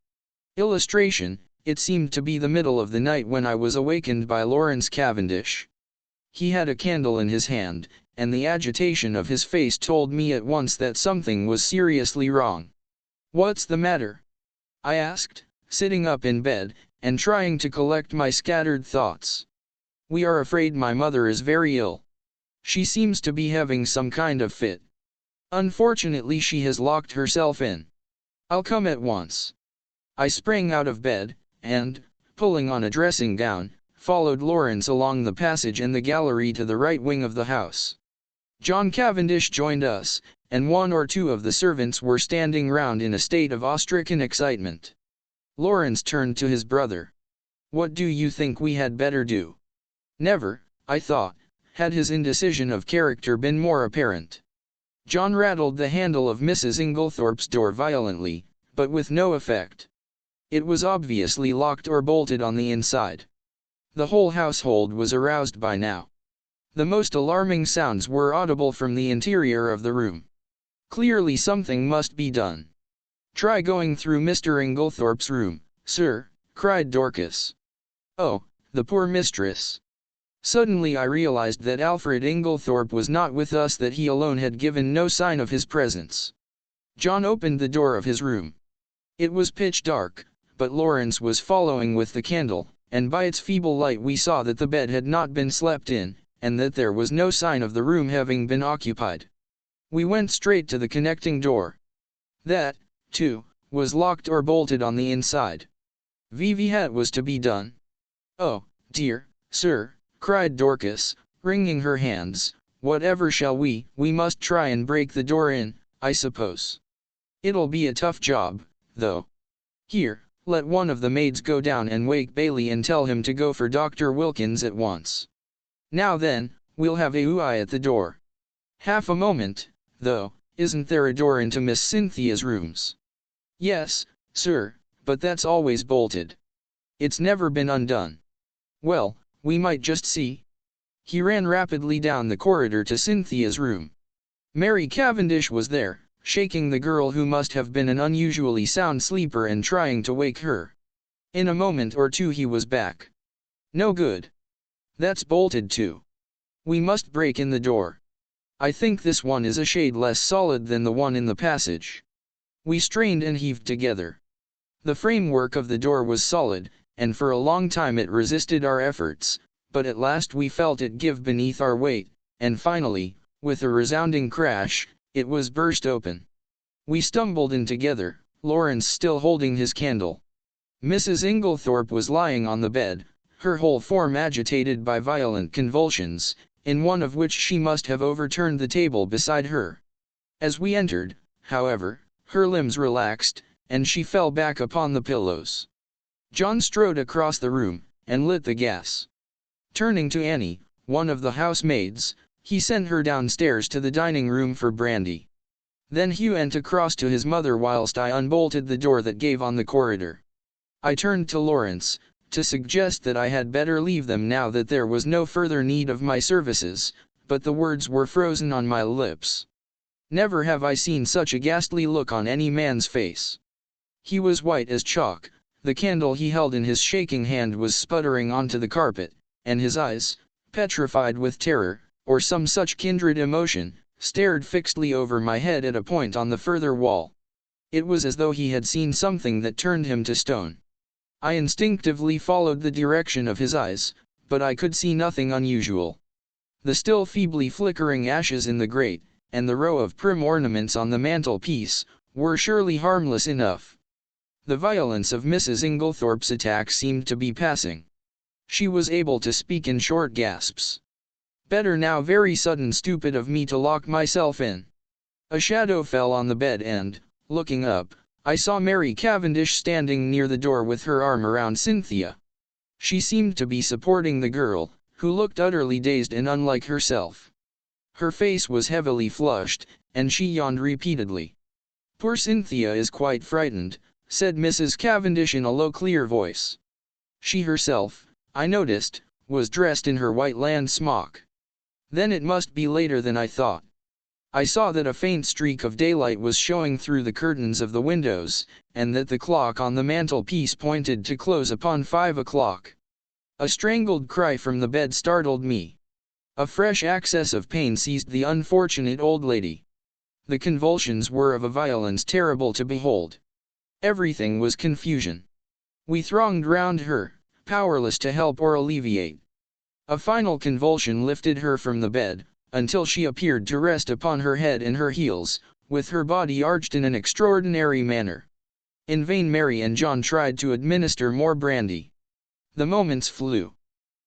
Illustration: it seemed to be the middle of the night when I was awakened by Lawrence Cavendish. He had a candle in his hand, and the agitation of his face told me at once that something was seriously wrong. "What's the matter?" I asked, sitting up in bed, and trying to collect my scattered thoughts. "We are afraid my mother is very ill. She seems to be having some kind of fit. Unfortunately she has locked herself in. I'll come at once." I sprang out of bed, and, pulling on a dressing gown, followed Lawrence along the passage and the gallery to the right wing of the house. John Cavendish joined us, and 1 or 2 of the servants were standing round in a state of awe-stricken excitement. Lawrence turned to his brother. "What do you think we had better do?" Never, I thought, had his indecision of character been more apparent. John rattled the handle of Mrs. Inglethorpe's door violently, but with no effect. It was obviously locked or bolted on the inside. The whole household was aroused by now. The most alarming sounds were audible from the interior of the room. Clearly something must be done. "Try going through Mr. Inglethorpe's room, sir," cried Dorcas. "Oh, the poor mistress." Suddenly I realized that Alfred Inglethorpe was not with us, that he alone had given no sign of his presence. John opened the door of his room. It was pitch dark, but Lawrence was following with the candle, and by its feeble light we saw that the bed had not been slept in, and that there was no sign of the room having been occupied. We went straight to the connecting door. That, too, was locked or bolted on the inside. What was to be done? "Oh, dear, sir," cried Dorcas, wringing her hands, "whatever shall we must try and break the door in, I suppose. It'll be a tough job, though. Here, let one of the maids go down and wake Bailey and tell him to go for Dr. Wilkins at once. Now then, we'll have a eye at the door. Half a moment, though, isn't there a door into Miss Cynthia's rooms?" "Yes, sir, but that's always bolted. It's never been undone." "Well, we might just see." He ran rapidly down the corridor to Cynthia's room. Mary Cavendish was there, shaking the girl, who must have been an unusually sound sleeper, and trying to wake her. In a moment or 2 he was back. "No good. That's bolted too. We must break in the door. I think this one is a shade less solid than the one in the passage." We strained and heaved together. The framework of the door was solid, and for a long time it resisted our efforts, but at last we felt it give beneath our weight, and finally, with a resounding crash, it was burst open. We stumbled in together, Lawrence still holding his candle. Mrs. Inglethorpe was lying on the bed, her whole form agitated by violent convulsions, in one of which she must have overturned the table beside her. As we entered, however, her limbs relaxed, and she fell back upon the pillows. John strode across the room, and lit the gas. Turning to Annie, one of the housemaids, he sent her downstairs to the dining room for brandy. Then he went across to his mother whilst I unbolted the door that gave on the corridor. I turned to Lawrence, to suggest that I had better leave them now that there was no further need of my services, but the words were frozen on my lips. Never have I seen such a ghastly look on any man's face. He was white as chalk, the candle he held in his shaking hand was sputtering onto the carpet, and his eyes, petrified with terror, or some such kindred emotion, stared fixedly over my head at a point on the further wall. It was as though he had seen something that turned him to stone. I instinctively followed the direction of his eyes, but I could see nothing unusual. The still feebly flickering ashes in the grate, and the row of prim ornaments on the mantelpiece, were surely harmless enough. The violence of Mrs. Inglethorpe's attack seemed to be passing. She was able to speak in short gasps. Better now, very sudden, stupid of me to lock myself in. A shadow fell on the bed and, looking up, I saw Mary Cavendish standing near the door with her arm around Cynthia. She seemed to be supporting the girl, who looked utterly dazed and unlike herself. Her face was heavily flushed, and she yawned repeatedly. "Poor Cynthia is quite frightened," said Mrs. Cavendish in a low clear voice. She herself, I noticed, was dressed in her white land smock. Then it must be later than I thought. I saw that a faint streak of daylight was showing through the curtains of the windows, and that the clock on the mantelpiece pointed to close upon 5 o'clock. A strangled cry from the bed startled me. A fresh access of pain seized the unfortunate old lady. The convulsions were of a violence terrible to behold. Everything was confusion. We thronged round her, powerless to help or alleviate. A final convulsion lifted her from the bed, until she appeared to rest upon her head and her heels, with her body arched in an extraordinary manner. In vain Mary and John tried to administer more brandy. The moments flew.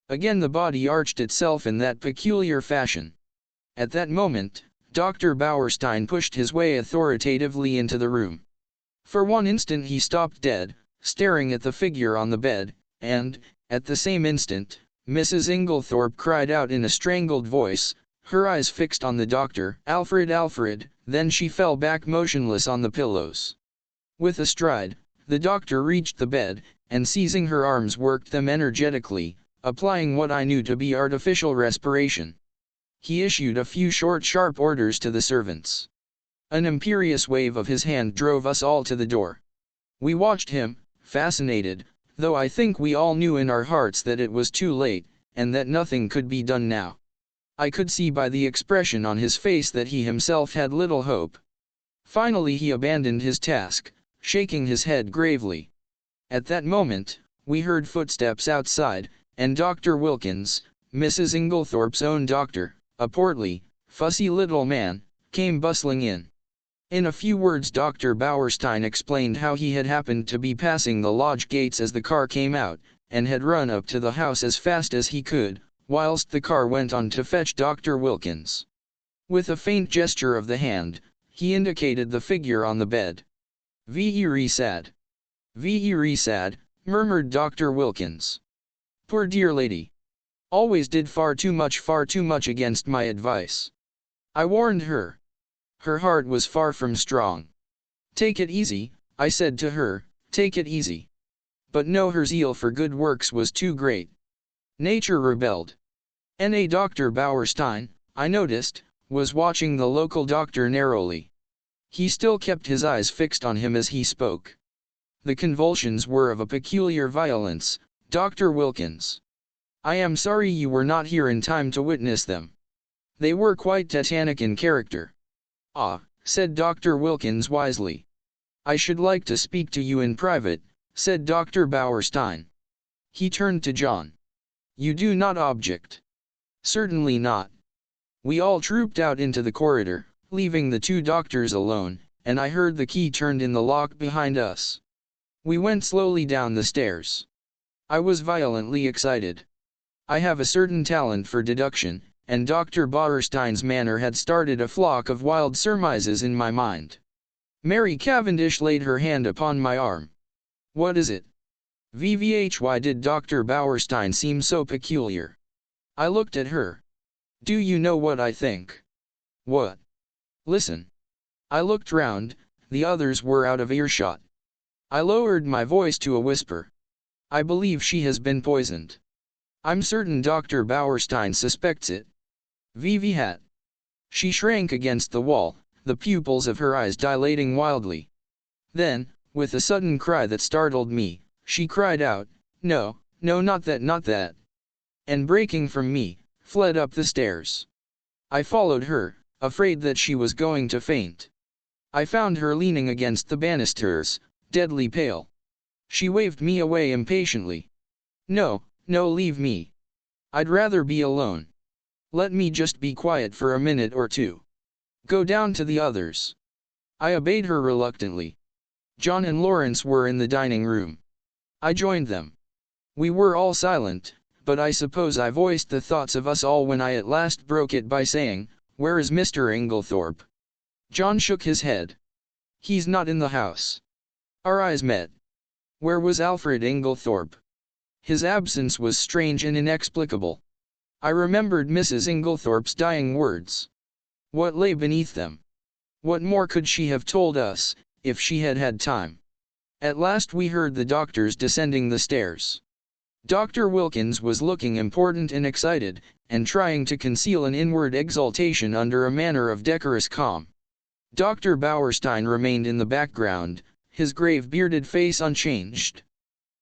Again the body arched itself in that peculiar fashion. At that moment, Dr. Bauerstein pushed his way authoritatively into the room. For one instant he stopped dead, staring at the figure on the bed, and, at the same instant, Mrs. Inglethorpe cried out in a strangled voice, her eyes fixed on the doctor, "Alfred, Alfred!" Then she fell back motionless on the pillows. With a stride, the doctor reached the bed, and seizing her arms worked them energetically, applying what I knew to be artificial respiration. He issued a few short sharp orders to the servants. An imperious wave of his hand drove us all to the door. We watched him, fascinated, though I think we all knew in our hearts that it was too late, and that nothing could be done now. I could see by the expression on his face that he himself had little hope. Finally he abandoned his task, shaking his head gravely. At that moment, we heard footsteps outside, and Dr. Wilkins, Mrs. Inglethorpe's own doctor, a portly, fussy little man, came bustling in. In a few words Dr. Bauerstein explained how he had happened to be passing the lodge gates as the car came out, and had run up to the house as fast as he could, whilst the car went on to fetch Dr. Wilkins. With a faint gesture of the hand, he indicated the figure on the bed. "Very sad. Very sad," murmured Dr. Wilkins. "Poor dear lady. Always did far too much against my advice. I warned her. Her heart was far from strong. Take it easy, I said to her, take it easy. But no, her zeal for good works was too great. Nature rebelled." Dr. Bauerstein, I noticed, was watching the local doctor narrowly. He still kept his eyes fixed on him as he spoke. "The convulsions were of a peculiar violence, Dr. Wilkins. I am sorry you were not here in time to witness them. They were quite tetanic in character." "Ah," said Dr. Wilkins wisely. "I should like to speak to you in private," said Dr. Bauerstein. He turned to John. "You do not object?" "Certainly not." We all trooped out into the corridor, leaving the two doctors alone, and I heard the key turned in the lock behind us. We went slowly down the stairs. I was violently excited. I have a certain talent for deduction, and Dr. Bauerstein's manner had started a flock of wild surmises in my mind. Mary Cavendish laid her hand upon my arm. "What is it? Why did Dr. Bauerstein seem so peculiar?" I looked at her. "Do you know what I think?" "What?" "Listen." I looked round, the others were out of earshot. I lowered my voice to a whisper. "I believe she has been poisoned. I'm certain Dr. Bauerstein suspects it." Hat. She shrank against the wall, the pupils of her eyes dilating wildly. Then, with a sudden cry that startled me, she cried out, "No, no, not that, not that," and breaking from me, fled up the stairs. I followed her, afraid that she was going to faint. I found her leaning against the banisters, deadly pale. She waved me away impatiently. "No, no, leave me. I'd rather be alone. Let me just be quiet for a minute or two. Go down to the others." I obeyed her reluctantly. John and Lawrence were in the dining room. I joined them. We were all silent, but I suppose I voiced the thoughts of us all when I at last broke it by saying, "Where is Mr. Inglethorpe?" John shook his head. "He's not in the house." Our eyes met. Where was Alfred Inglethorpe? His absence was strange and inexplicable. I remembered Mrs. Inglethorpe's dying words. What lay beneath them? What more could she have told us, if she had had time? At last we heard the doctors descending the stairs. Dr. Wilkins was looking important and excited, and trying to conceal an inward exultation under a manner of decorous calm. Dr. Bauerstein remained in the background, his grave bearded face unchanged.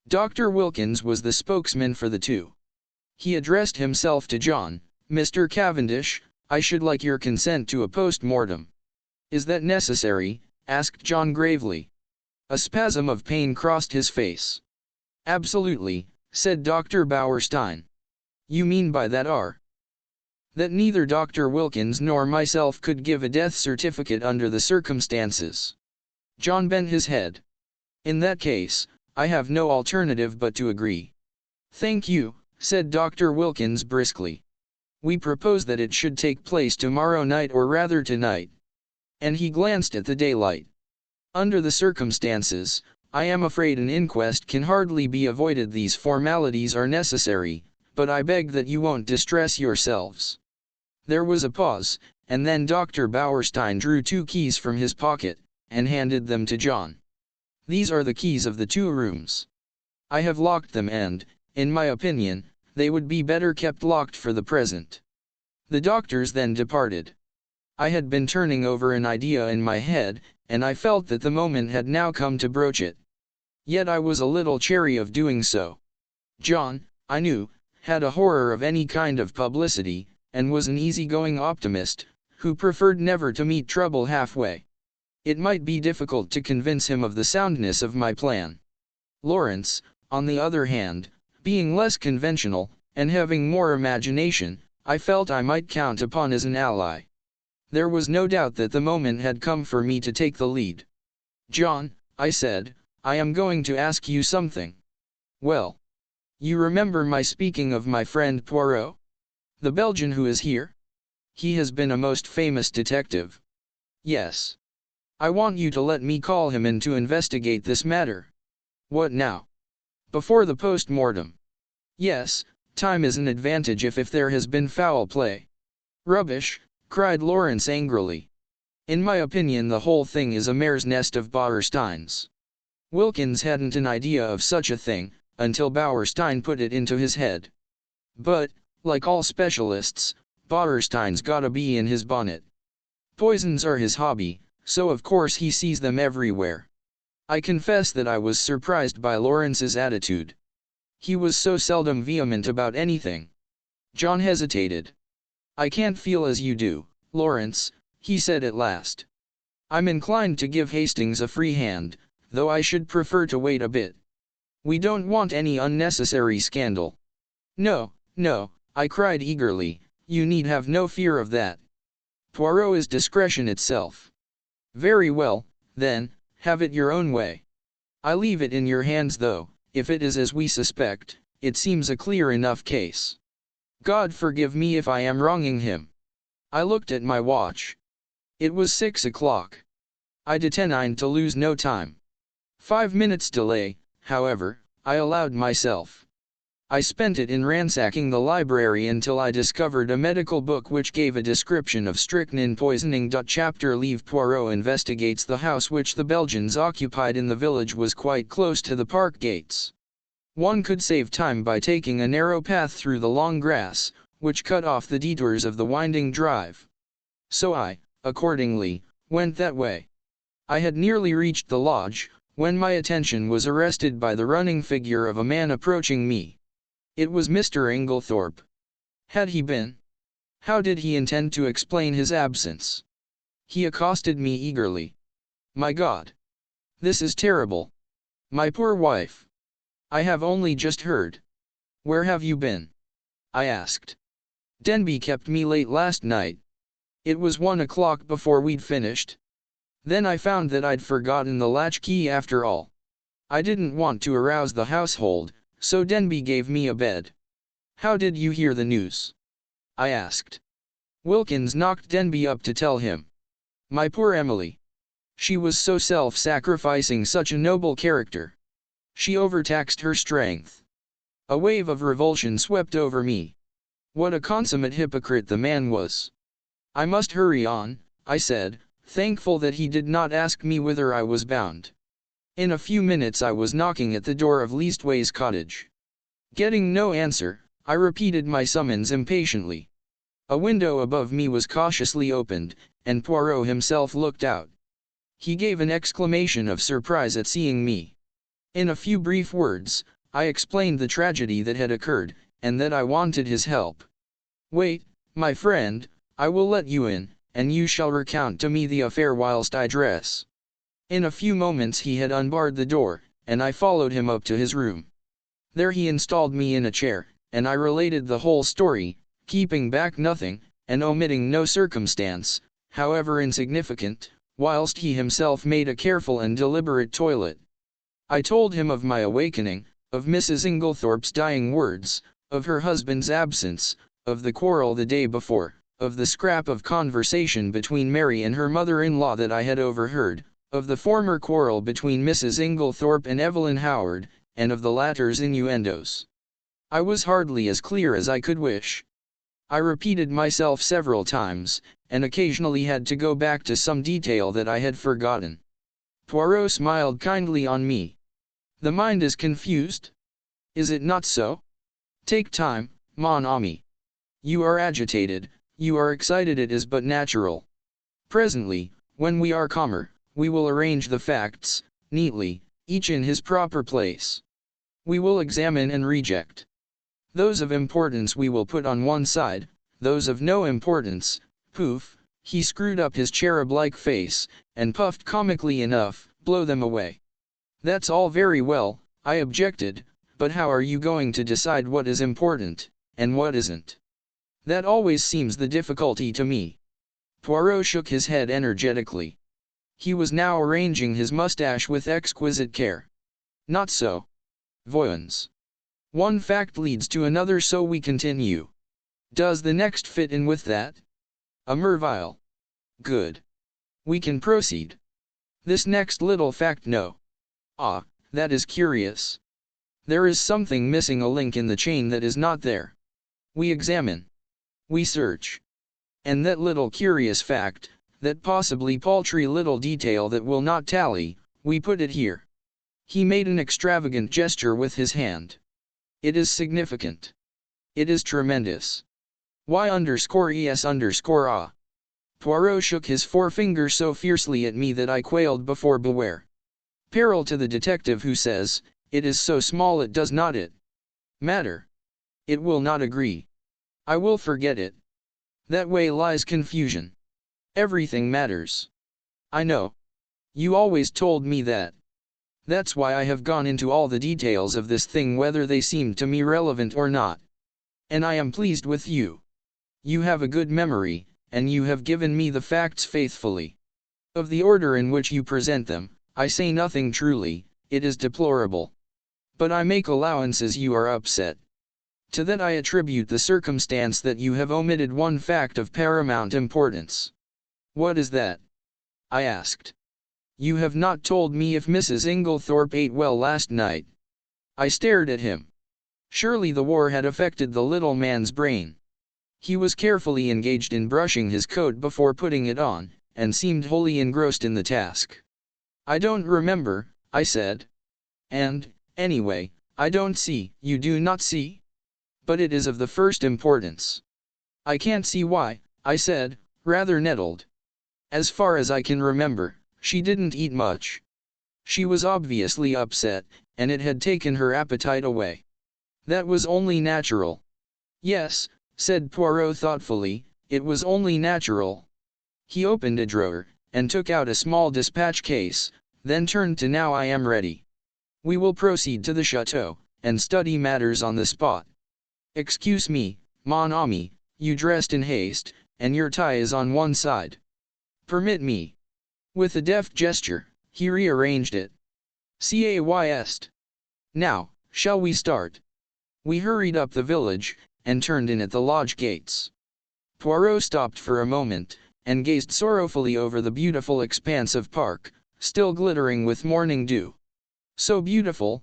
Dr. Wilkins was the spokesman for the two. He addressed himself to John. "Mr. Cavendish, I should like your consent to a post-mortem." "Is that necessary?" asked John gravely. A spasm of pain crossed his face. "Absolutely," said Dr. Bauerstein. "You mean by that that neither Dr. Wilkins nor myself could give a death certificate under the circumstances?" John bent his head. "In that case, I have no alternative but to agree." "Thank you," said Dr. Wilkins briskly. "We propose that it should take place tomorrow night, or rather tonight." And he glanced at the daylight. "Under the circumstances, I am afraid an inquest can hardly be avoided. These formalities are necessary, but I beg that you won't distress yourselves." There was a pause, and then Dr. Bauerstein drew 2 keys from his pocket, and handed them to John. "These are the keys of the 2 rooms. I have locked them and, in my opinion, they would be better kept locked for the present." The doctors then departed. I had been turning over an idea in my head, and I felt that the moment had now come to broach it. Yet I was a little chary of doing so. John, I knew, had a horror of any kind of publicity, and was an easygoing optimist, who preferred never to meet trouble halfway. It might be difficult to convince him of the soundness of my plan. Lawrence, on the other hand, being less conventional, and having more imagination, I felt I might count upon as an ally. There was no doubt that the moment had come for me to take the lead. "John," I said, "I am going to ask you something." "Well? You remember my speaking of my friend Poirot? The Belgian who is here? He has been a most famous detective." "Yes. I want you to let me call him in to investigate this matter." "What now? Before the post-mortem?" "Yes, time is an advantage if there has been foul play." "Rubbish," cried Lawrence angrily. "In my opinion the whole thing is a mare's nest of Bauerstein's. Wilkins hadn't an idea of such a thing, until Bauerstein put it into his head. But, like all specialists, Bauerstein's got a bee in his bonnet. Poisons are his hobby, so of course he sees them everywhere." I confess that I was surprised by Lawrence's attitude. He was so seldom vehement about anything. John hesitated. "I can't feel as you do, Lawrence," he said at last. "I'm inclined to give Hastings a free hand, though I should prefer to wait a bit. We don't want any unnecessary scandal." "No, no," I cried eagerly, You need have no fear of that. Poirot is discretion itself. Very well, then, have it your own way. I leave it in your hands though, if it is as we suspect, it seems a clear enough case. God forgive me if I am wronging him. I looked at my watch. It was 6 o'clock. I determined to lose no time. 5 minutes delay, however, I allowed myself. I spent it in ransacking the library until I discovered a medical book which gave a description of strychnine poisoning. Chapter Leave Poirot investigates the house which the Belgians occupied in the village was quite close to the park gates. One could save time by taking a narrow path through the long grass, which cut off the detours of the winding drive. So I, accordingly, went that way. I had nearly reached the lodge, when my attention was arrested by the running figure of a man approaching me. It was Mr. Inglethorpe. Had he been? How did he intend to explain his absence? He accosted me eagerly. My God! This is terrible. My poor wife. I have only just heard. Where have you been? I asked. Denby kept me late last night. It was 1 o'clock before we'd finished. Then I found that I'd forgotten the latchkey after all. I didn't want to arouse the household, so Denby gave me a bed. How did you hear the news? I asked. Wilkins knocked Denby up to tell him. My poor Emily. She was so self-sacrificing, such a noble character. She overtaxed her strength. A wave of revulsion swept over me. What a consummate hypocrite the man was. I must hurry on, I said, thankful that he did not ask me whither I was bound. In a few minutes I was knocking at the door of Leastways cottage. Getting no answer, I repeated my summons impatiently. A window above me was cautiously opened, and Poirot himself looked out. He gave an exclamation of surprise at seeing me. In a few brief words, I explained the tragedy that had occurred, and that I wanted his help. Wait, my friend, I will let you in, and you shall recount to me the affair whilst I dress. In a few moments he had unbarred the door, and I followed him up to his room. There he installed me in a chair, and I related the whole story, keeping back nothing, and omitting no circumstance, however insignificant, whilst he himself made a careful and deliberate toilet. I told him of my awakening, of Mrs. Inglethorpe's dying words, of her husband's absence, of the quarrel the day before, of the scrap of conversation between Mary and her mother-in-law that I had overheard, of the former quarrel between Mrs. Inglethorpe and Evelyn Howard, and of the latter's innuendos. I was hardly as clear as I could wish. I repeated myself several times, and occasionally had to go back to some detail that I had forgotten. Poirot smiled kindly on me. The mind is confused? Is it not so? Take time, mon ami. You are agitated, you are excited, it is but natural. Presently, when we are calmer, we will arrange the facts, neatly, each in his proper place. We will examine and reject. Those of importance we will put on one side, those of no importance, poof, he screwed up his cherub-like face, and puffed comically enough, blow them away. That's all very well, I objected, but how are you going to decide what is important, and what isn't? That always seems the difficulty to me. Poirot shook his head energetically. He was now arranging his mustache with exquisite care. Not so. Voyons. One fact leads to another, so we continue. Does the next fit in with that? A merveille. Good. We can proceed. This next little fact, no. Ah, that is curious. There is something missing, a link in the chain that is not there. We examine. We search. And that little curious fact, that possibly paltry little detail that will not tally, we put it here. He made an extravagant gesture with his hand. It is significant. It is tremendous. Y_es_ah. Poirot shook his forefinger so fiercely at me that I quailed before beware. Peril to the detective who says, it is so small it does not it matter. It will not agree. I will forget it. That way lies confusion. Everything matters. I know. You always told me that. That's why I have gone into all the details of this thing, whether they seemed to me relevant or not. And I am pleased with you. You have a good memory, and you have given me the facts faithfully. Of the order in which you present them, I say nothing truly, it is deplorable. But I make allowances you are upset. To that I attribute the circumstance that you have omitted one fact of paramount importance. What is that? I asked. You have not told me if Mrs. Inglethorpe ate well last night. I stared at him. Surely the war had affected the little man's brain. He was carefully engaged in brushing his coat before putting it on, and seemed wholly engrossed in the task. I don't remember, I said. And, anyway, I don't see. You do not see? But it is of the first importance. I can't see why, I said, rather nettled. As far as I can remember, she didn't eat much. She was obviously upset, and it had taken her appetite away. That was only natural. Yes, said Poirot thoughtfully, it was only natural. He opened a drawer, and took out a small dispatch case, then turned to "Now I am ready. We will proceed to the chateau, and study matters on the spot. Excuse me, mon ami, you dressed in haste, and your tie is on one side. Permit me." With a deft gesture, he rearranged it. "Cays. Now, shall we start?" We hurried up the village, and turned in at the lodge gates. Poirot stopped for a moment, and gazed sorrowfully over the beautiful expanse of park, still glittering with morning dew. So beautiful,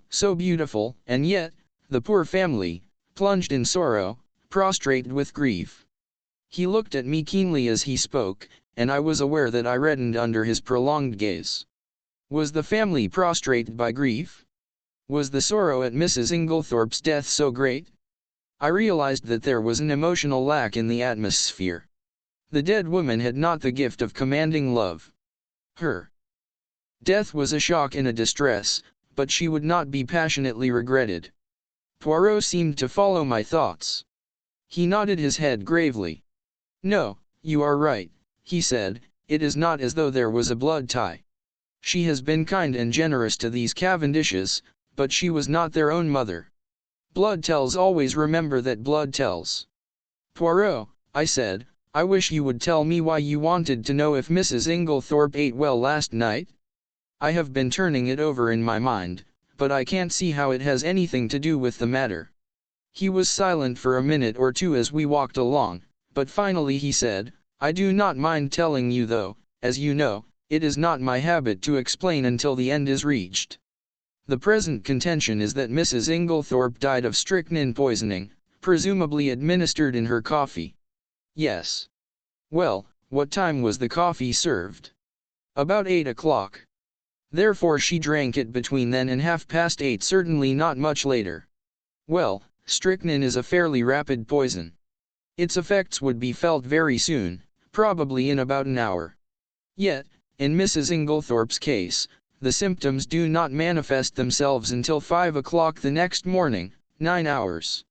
and yet, the poor family, plunged in sorrow, prostrated with grief. He looked at me keenly as he spoke, and I was aware that I reddened under his prolonged gaze. Was the family prostrated by grief? Was the sorrow at Mrs. Inglethorpe's death so great? I realized that there was an emotional lack in the atmosphere. The dead woman had not the gift of commanding love. Her death was a shock and a distress, but she would not be passionately regretted. Poirot seemed to follow my thoughts. He nodded his head gravely. "No, you are right," he said, "it is not as though there was a blood tie. She has been kind and generous to these Cavendishes, but she was not their own mother. Blood tells. Always remember that blood tells." "Poirot," I said, "I wish you would tell me why you wanted to know if Mrs. Inglethorpe ate well last night. I have been turning it over in my mind, but I can't see how it has anything to do with the matter." He was silent for a minute or two as we walked along, but finally he said, "I do not mind telling you though, as you know, it is not my habit to explain until the end is reached. The present contention is that Mrs. Inglethorpe died of strychnine poisoning, presumably administered in her coffee." "Yes." "Well, what time was the coffee served?" "About 8 o'clock. Therefore she drank it between then and 8:30, certainly not much later. Well, strychnine is a fairly rapid poison. Its effects would be felt very soon, probably in about an hour. Yet, in Mrs. Inglethorpe's case, the symptoms do not manifest themselves until 5 o'clock the next morning, 9 hours.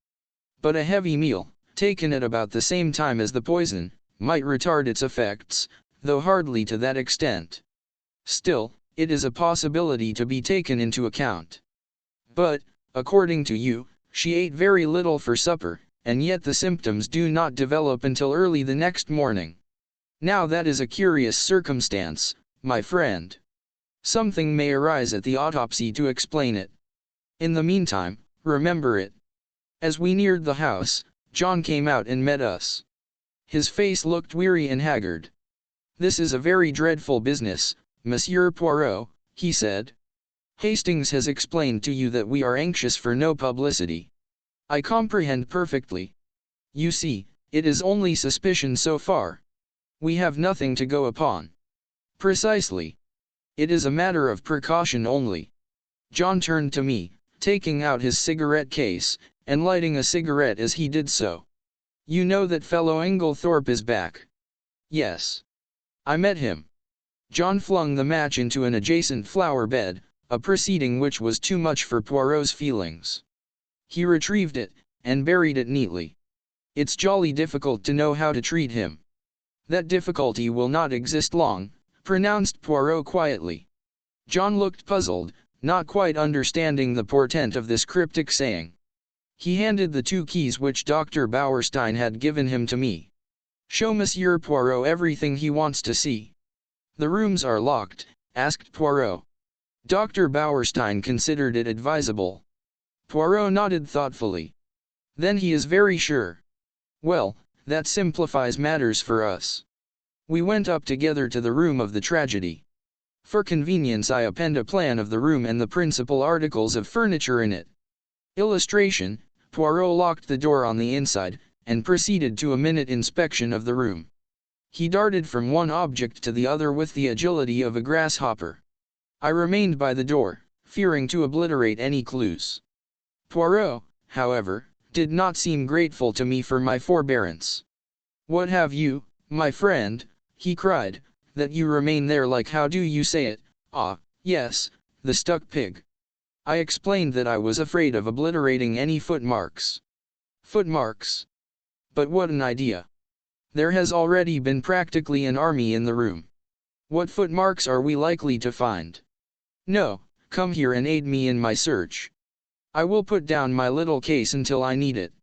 But a heavy meal, taken at about the same time as the poison, might retard its effects, though hardly to that extent. Still, it is a possibility to be taken into account. But, according to you, she ate very little for supper, and yet the symptoms do not develop until early the next morning. Now that is a curious circumstance, my friend. Something may arise at the autopsy to explain it. In the meantime, remember it." As we neared the house, John came out and met us. His face looked weary and haggard. "This is a very dreadful business, Monsieur Poirot," he said. "Hastings has explained to you that we are anxious for no publicity. I comprehend perfectly. You see, it is only suspicion so far. We have nothing to go upon." "Precisely. It is a matter of precaution only." John turned to me, taking out his cigarette case, and lighting a cigarette as he did so. "You know that fellow Inglethorpe is back?" "Yes. I met him." John flung the match into an adjacent flower bed, a proceeding which was too much for Poirot's feelings. He retrieved it, and buried it neatly. "It's jolly difficult to know how to treat him." "That difficulty will not exist long," pronounced Poirot quietly. John looked puzzled, not quite understanding the portent of this cryptic saying. He handed the 2 keys which Dr. Bauerstein had given him to me. Show Monsieur Poirot everything he wants to see. The rooms are locked, asked Poirot. Dr. Bauerstein considered it advisable. Poirot nodded thoughtfully. Then he is very sure. Well, that simplifies matters for us. We went up together to the room of the tragedy. For convenience I append a plan of the room and the principal articles of furniture in it. Illustration, Poirot locked the door on the inside, and proceeded to a minute inspection of the room. He darted from one object to the other with the agility of a grasshopper. I remained by the door, fearing to obliterate any clues. Poirot, however, did not seem grateful to me for my forbearance. "What have you, my friend?" he cried, "that you remain there like how do you say it? Ah, yes, the stuck pig." I explained that I was afraid of obliterating any footmarks. Footmarks? But what an idea! There has already been practically an army in the room. What footmarks are we likely to find? No, come here and aid me in my search. I will put down my little case until I need it.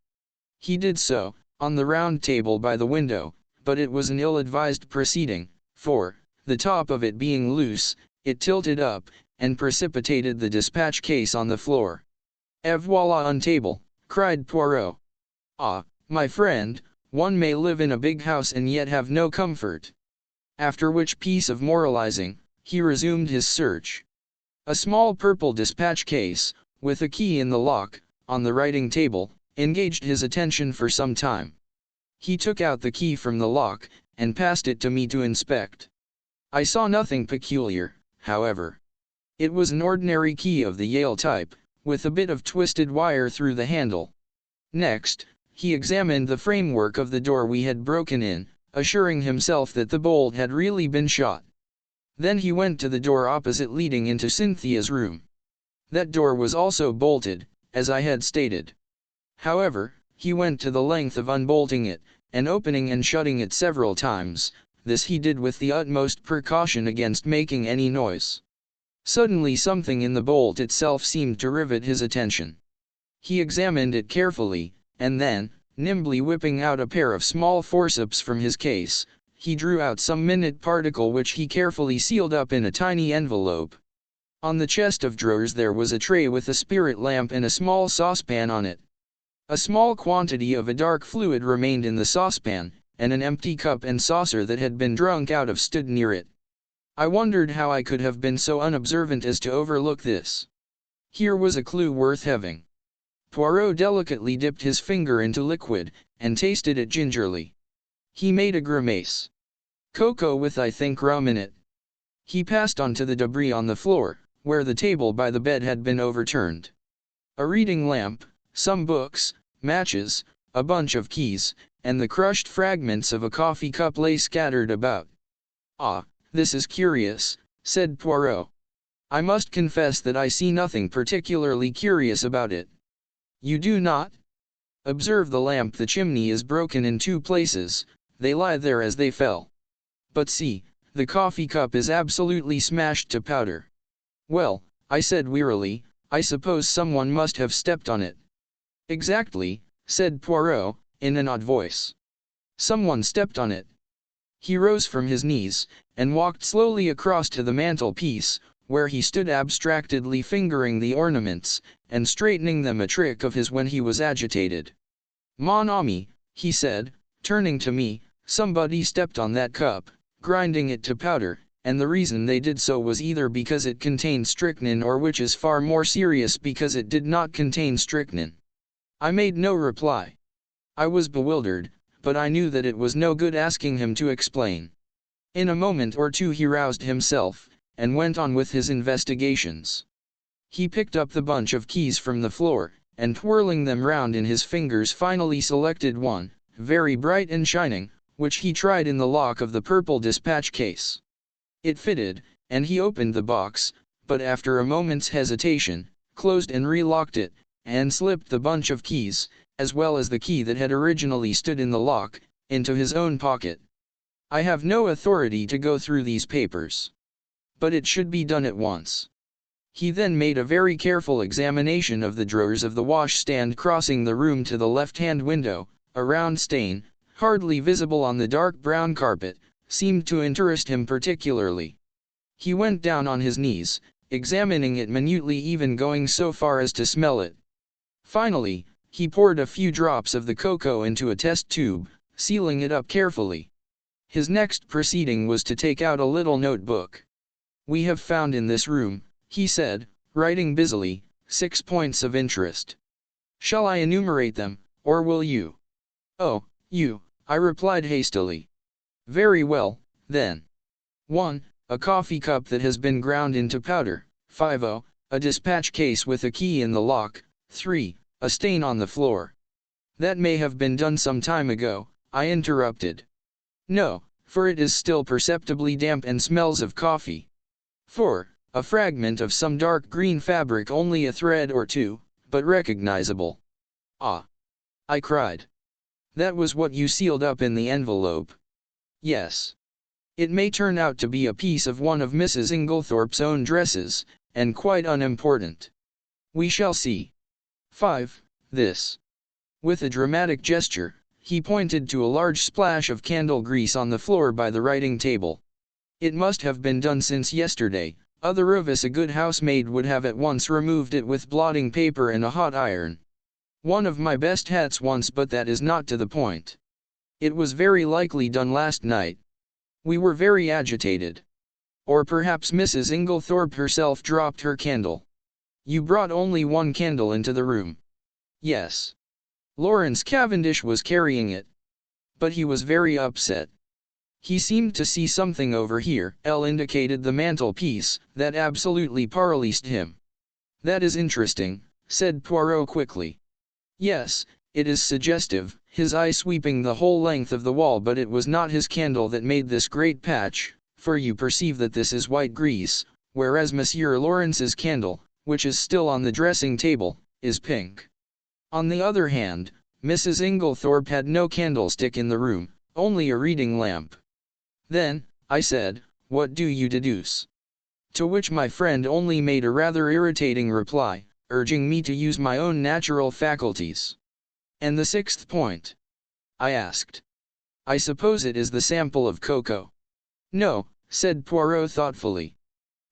He did so, on the round table by the window, but it was an ill-advised proceeding, for, the top of it being loose, it tilted up, and precipitated the dispatch case on the floor. "Et voilà un table," cried Poirot. "Ah, my friend, one may live in a big house and yet have no comfort." After which piece of moralizing, he resumed his search. A small purple dispatch case, with a key in the lock, on the writing table, engaged his attention for some time. He took out the key from the lock, and passed it to me to inspect. I saw nothing peculiar, however. It was an ordinary key of the Yale type, with a bit of twisted wire through the handle. Next, he examined the framework of the door we had broken in, assuring himself that the bolt had really been shot. Then he went to the door opposite leading into Cynthia's room. That door was also bolted, as I had stated. However, he went to the length of unbolting it, and opening and shutting it several times. This he did with the utmost precaution against making any noise. Suddenly something in the bolt itself seemed to rivet his attention. He examined it carefully, and then, nimbly whipping out a pair of small forceps from his case, he drew out some minute particle which he carefully sealed up in a tiny envelope. On the chest of drawers there was a tray with a spirit lamp and a small saucepan on it. A small quantity of a dark fluid remained in the saucepan, and an empty cup and saucer that had been drunk out of stood near it. I wondered how I could have been so unobservant as to overlook this. Here was a clue worth having. Poirot delicately dipped his finger into liquid, and tasted it gingerly. He made a grimace. "Cocoa with I think rum in it." He passed on to the debris on the floor, where the table by the bed had been overturned. A reading lamp, some books, matches, a bunch of keys, and the crushed fragments of a coffee cup lay scattered about. "Ah, this is curious," said Poirot. "I must confess that I see nothing particularly curious about it." "You do not? Observe the lamp. The chimney is broken in two places, they lie there as they fell. But see, the coffee cup is absolutely smashed to powder." "Well," I said wearily, "I suppose someone must have stepped on it." "Exactly," said Poirot, in an odd voice. "Someone stepped on it." He rose from his knees, and walked slowly across to the mantelpiece, where he stood abstractedly fingering the ornaments, and straightening them, a trick of his when he was agitated. "Mon ami," he said, turning to me, "somebody stepped on that cup, grinding it to powder, and the reason they did so was either because it contained strychnine, or, which is far more serious, because it did not contain strychnine." I made no reply. I was bewildered, but I knew that it was no good asking him to explain. In a moment or two he roused himself, and went on with his investigations. He picked up the bunch of keys from the floor, and twirling them round in his fingers finally selected one, very bright and shining, which he tried in the lock of the purple dispatch case. It fitted, and he opened the box, but after a moment's hesitation, closed and relocked it, and slipped the bunch of keys, as well as the key that had originally stood in the lock, into his own pocket. I have no authority to go through these papers, but it should be done at once. He then made a very careful examination of the drawers of the washstand crossing the room to the left-hand window, a round stain, hardly visible on the dark brown carpet, seemed to interest him particularly. He went down on his knees, examining it minutely, even going so far as to smell it. Finally, he poured a few drops of the cocoa into a test tube, sealing it up carefully. His next proceeding was to take out a little notebook. "We have found in this room," he said, writing busily, 6 points of interest. "Shall I enumerate them, or will you?" "Oh, you," I replied hastily. "Very well, then. 1. A coffee cup that has been ground into powder. 5. A dispatch case with a key in the lock. 3. A stain on the floor." "That may have been done some time ago," I interrupted. "No, for it is still perceptibly damp and smells of coffee." 4. A fragment of some dark green fabric, only a thread or two, but recognizable." "Ah!" I cried. "That was what you sealed up in the envelope?" "Yes. It may turn out to be a piece of one of Mrs. Inglethorpe's own dresses, and quite unimportant. We shall see. 5. This." With a dramatic gesture, he pointed to a large splash of candle grease on the floor by the writing table. "It must have been done since yesterday, otherwise a good housemaid would have at once removed it with blotting paper and a hot iron. One of my best hats once, but that is not to the point. It was very likely done last night. We were very agitated. Or perhaps Mrs. Inglethorpe herself dropped her candle." "You brought only one candle into the room?" "Yes. Lawrence Cavendish was carrying it. But he was very upset. He seemed to see something over here," Elle indicated the mantelpiece, "that absolutely paralysed him." "That is interesting," said Poirot quickly. "Yes, it is suggestive," his eye sweeping the whole length of the wall, "but it was not his candle that made this great patch, for you perceive that this is white grease, whereas Monsieur Lawrence's candle, which is still on the dressing table, is pink. On the other hand, Mrs. Inglethorpe had no candlestick in the room, only a reading lamp." "Then," I said, "what do you deduce?" To which my friend only made a rather irritating reply, urging me to use my own natural faculties. "And the 6th point?" I asked. "I suppose it is the sample of cocoa." "No," said Poirot thoughtfully.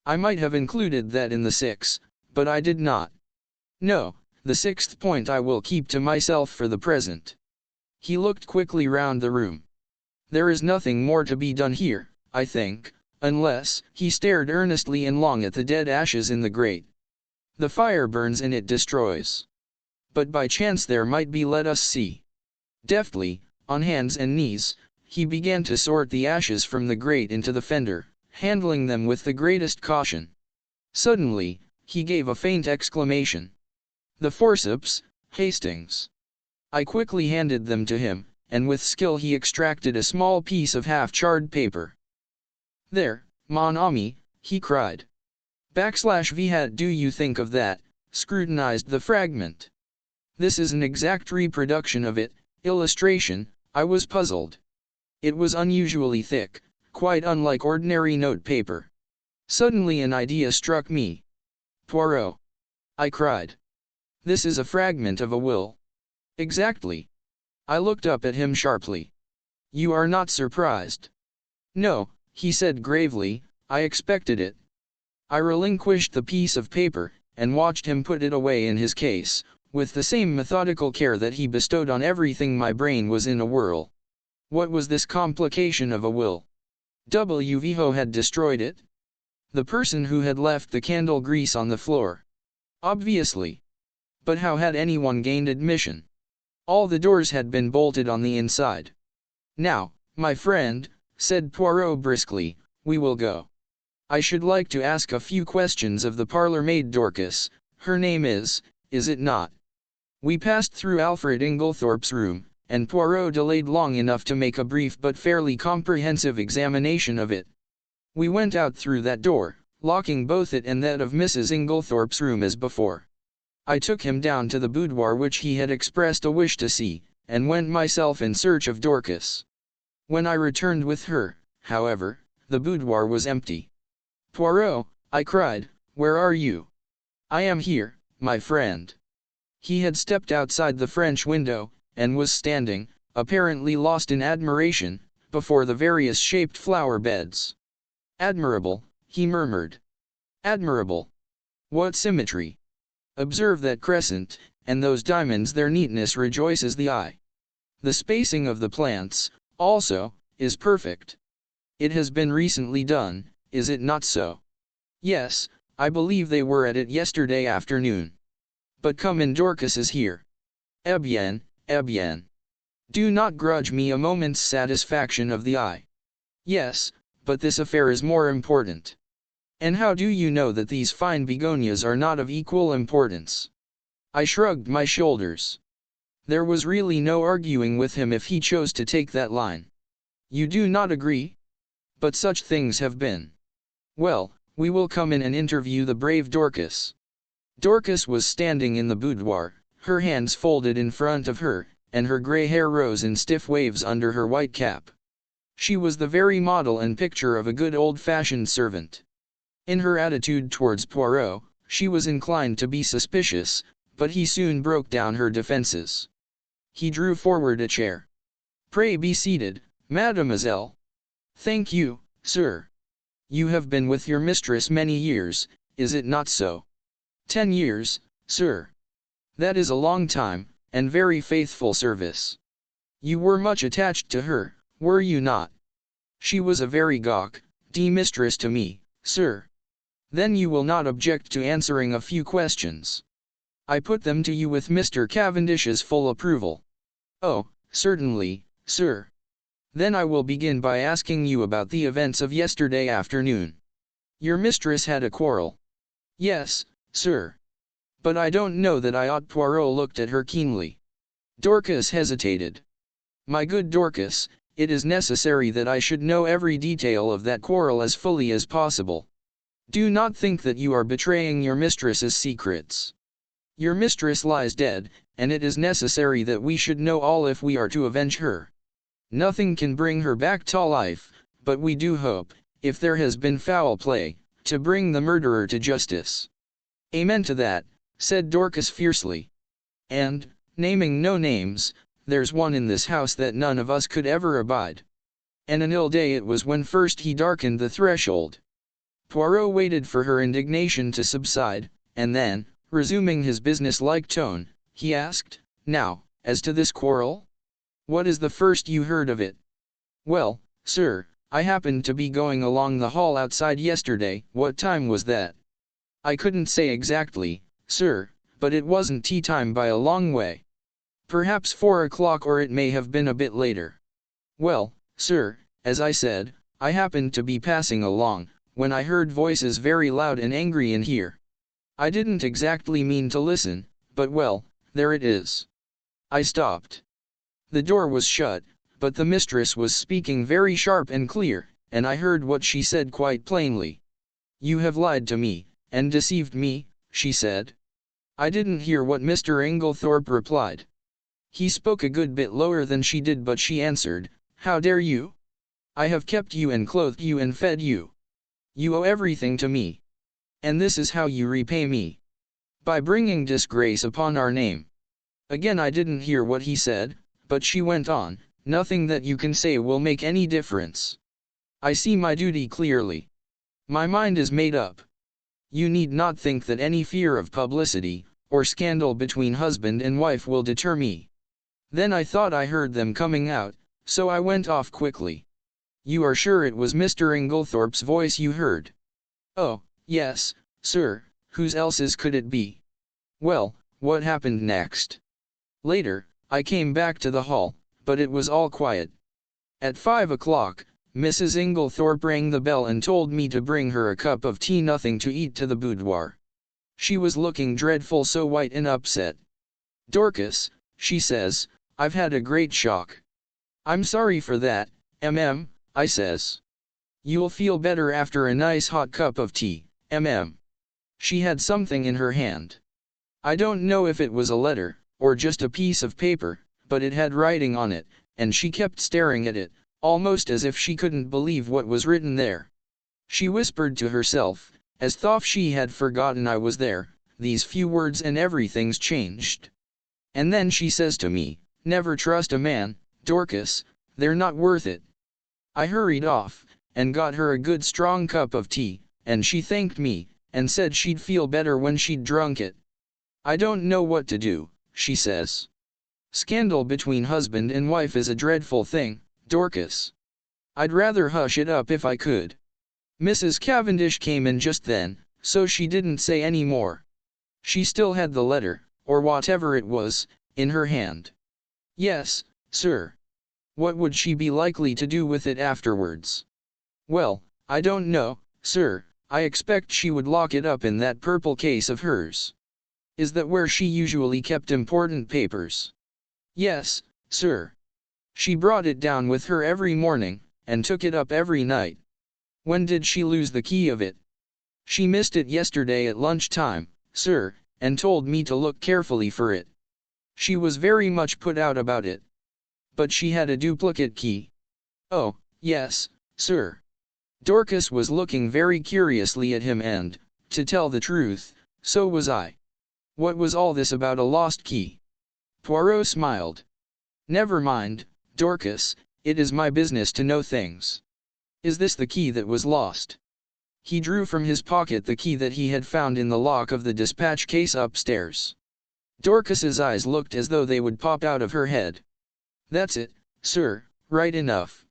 "I might have included that in the 6, but I did not. No, the 6th point I will keep to myself for the present." He looked quickly round the room. "There is nothing more to be done here, I think, unless—" he stared earnestly and long at the dead ashes in the grate. "The fire burns and it destroys. But by chance there might be, let us see." Deftly, on hands and knees, he began to sort the ashes from the grate into the fender, handling them with the greatest caution. Suddenly, he gave a faint exclamation. "The forceps, Hastings." I quickly handed them to him, and with skill he extracted a small piece of half-charred paper. "There, mon ami," he cried. \What do you think of that?" Scrutinized the fragment. "This is an exact reproduction of it." Illustration. I was puzzled. It was unusually thick, quite unlike ordinary note paper. Suddenly an idea struck me. "Poirot," I cried. "This is a fragment of a will." "Exactly." I looked up at him sharply. "You are not surprised?" "No," he said gravely, "I expected it." I relinquished the piece of paper, and watched him put it away in his case, with the same methodical care that he bestowed on everything. My brain was in a whirl. What was this complication of a will? Who had destroyed it? The person who had left the candle grease on the floor. Obviously. But how had anyone gained admission? All the doors had been bolted on the inside. "Now, my friend," said Poirot briskly, "we will go. I should like to ask a few questions of the parlour-maid Dorcas. Her name is it not?" We passed through Alfred Inglethorpe's room, and Poirot delayed long enough to make a brief but fairly comprehensive examination of it. We went out through that door, locking both it and that of Mrs. Inglethorpe's room as before. I took him down to the boudoir which he had expressed a wish to see, and went myself in search of Dorcas. When I returned with her, however, the boudoir was empty. "Poirot," I cried, "where are you?" "I am here, my friend." He had stepped outside the French window, and was standing, apparently lost in admiration, before the various shaped flower beds. "Admirable," he murmured. "Admirable. What symmetry! Observe that crescent, and those diamonds, their neatness rejoices the eye. The spacing of the plants, also, is perfect. It has been recently done, is it not so?" "Yes, I believe they were at it yesterday afternoon. But come in, Dorcas is here." "Eh bien, eh bien. Do not grudge me a moment's satisfaction of the eye." "Yes, but this affair is more important." "And how do you know that these fine begonias are not of equal importance?" I shrugged my shoulders. There was really no arguing with him if he chose to take that line. "You do not agree? But such things have been. Well, we will come in and interview the brave Dorcas." Dorcas was standing in the boudoir, her hands folded in front of her, and her grey hair rose in stiff waves under her white cap. She was the very model and picture of a good old-fashioned servant. In her attitude towards Poirot, she was inclined to be suspicious, but he soon broke down her defenses. He drew forward a chair. "Pray be seated, mademoiselle." "Thank you, sir. You have been with your mistress many years, is it not so?" 10 years, sir." "That is a long time, and very faithful service. You were much attached to her, were you not?" "She was a very gawk, mistress to me, sir." "Then you will not object to answering a few questions. I put them to you with Mr. Cavendish's full approval." "Oh, certainly, sir. Then I will begin by asking you about the events of yesterday afternoon. Your mistress had a quarrel?" "Yes, sir. But I don't know that I ought." Poirot looked at her keenly. Dorcas hesitated. "My good Dorcas, it is necessary that I should know every detail of that quarrel as fully as possible. Do not think that you are betraying your mistress's secrets. Your mistress lies dead, and it is necessary that we should know all if we are to avenge her. Nothing can bring her back to life, but we do hope, if there has been foul play, to bring the murderer to justice." "Amen to that," said Dorcas fiercely. "And, naming no names, there's one in this house that none of us could ever abide. And an ill day it was when first he darkened the threshold." Poirot waited for her indignation to subside, and then, resuming his business-like tone, he asked, "Now, as to this quarrel? What is the first you heard of it?" "Well, sir, I happened to be going along the hall outside yesterday." "What time was that?" "I couldn't say exactly, sir, but it wasn't tea time by a long way. Perhaps 4 o'clock, or it may have been a bit later. Well, sir, as I said, I happened to be passing along, when I heard voices very loud and angry in here. I didn't exactly mean to listen, but well, there it is. I stopped. The door was shut, but the mistress was speaking very sharp and clear, and I heard what she said quite plainly. 'You have lied to me, and deceived me,' she said. I didn't hear what Mr. Inglethorpe replied. He spoke a good bit lower than she did, but she answered, 'How dare you? I have kept you and clothed you and fed you. You owe everything to me. And this is how you repay me. By bringing disgrace upon our name.' Again I didn't hear what he said, but she went on, 'Nothing that you can say will make any difference. I see my duty clearly. My mind is made up. You need not think that any fear of publicity, or scandal between husband and wife will deter me.' Then I thought I heard them coming out, so I went off quickly." "You are sure it was Mr. Inglethorpe's voice you heard?" "Oh, yes, sir, whose else's could it be?" "Well, what happened next?" "Later, I came back to the hall, but it was all quiet. At 5 o'clock, Mrs. Inglethorpe rang the bell and told me to bring her a cup of tea, nothing to eat, to the boudoir. She was looking dreadful, so white and upset. 'Dorcas,' she says, 'I've had a great shock.' 'I'm sorry for that, I says. 'You'll feel better after a nice hot cup of tea, She had something in her hand. I don't know if it was a letter, or just a piece of paper, but it had writing on it, and she kept staring at it, almost as if she couldn't believe what was written there. She whispered to herself, as though she had forgotten I was there, these few words, and everything's changed. And then she says to me, 'Never trust a man, Dorcas, they're not worth it." I hurried off, and got her a good strong cup of tea, and she thanked me, and said she'd feel better when she'd drunk it. "I don't know what to do," she says. "Scandal between husband and wife is a dreadful thing, Dorcas. I'd rather hush it up if I could." Mrs. Cavendish came in just then, so she didn't say any more. She still had the letter, or whatever it was, in her hand. "Yes, sir." "What would she be likely to do with it afterwards?" "Well, I don't know, sir. I expect she would lock it up in that purple case of hers." "Is that where she usually kept important papers?" "Yes, sir. She brought it down with her every morning, and took it up every night." "When did she lose the key of it?" "She missed it yesterday at lunch time, sir, and told me to look carefully for it. She was very much put out about it." "But she had a duplicate key?" "Oh, yes, sir." Dorcas was looking very curiously at him and, to tell the truth, so was I. What was all this about a lost key? Poirot smiled. "Never mind, Dorcas, it is my business to know things. Is this the key that was lost?" He drew from his pocket the key that he had found in the lock of the dispatch case upstairs. Dorcas's eyes looked as though they would pop out of her head. "That's it, sir, right enough.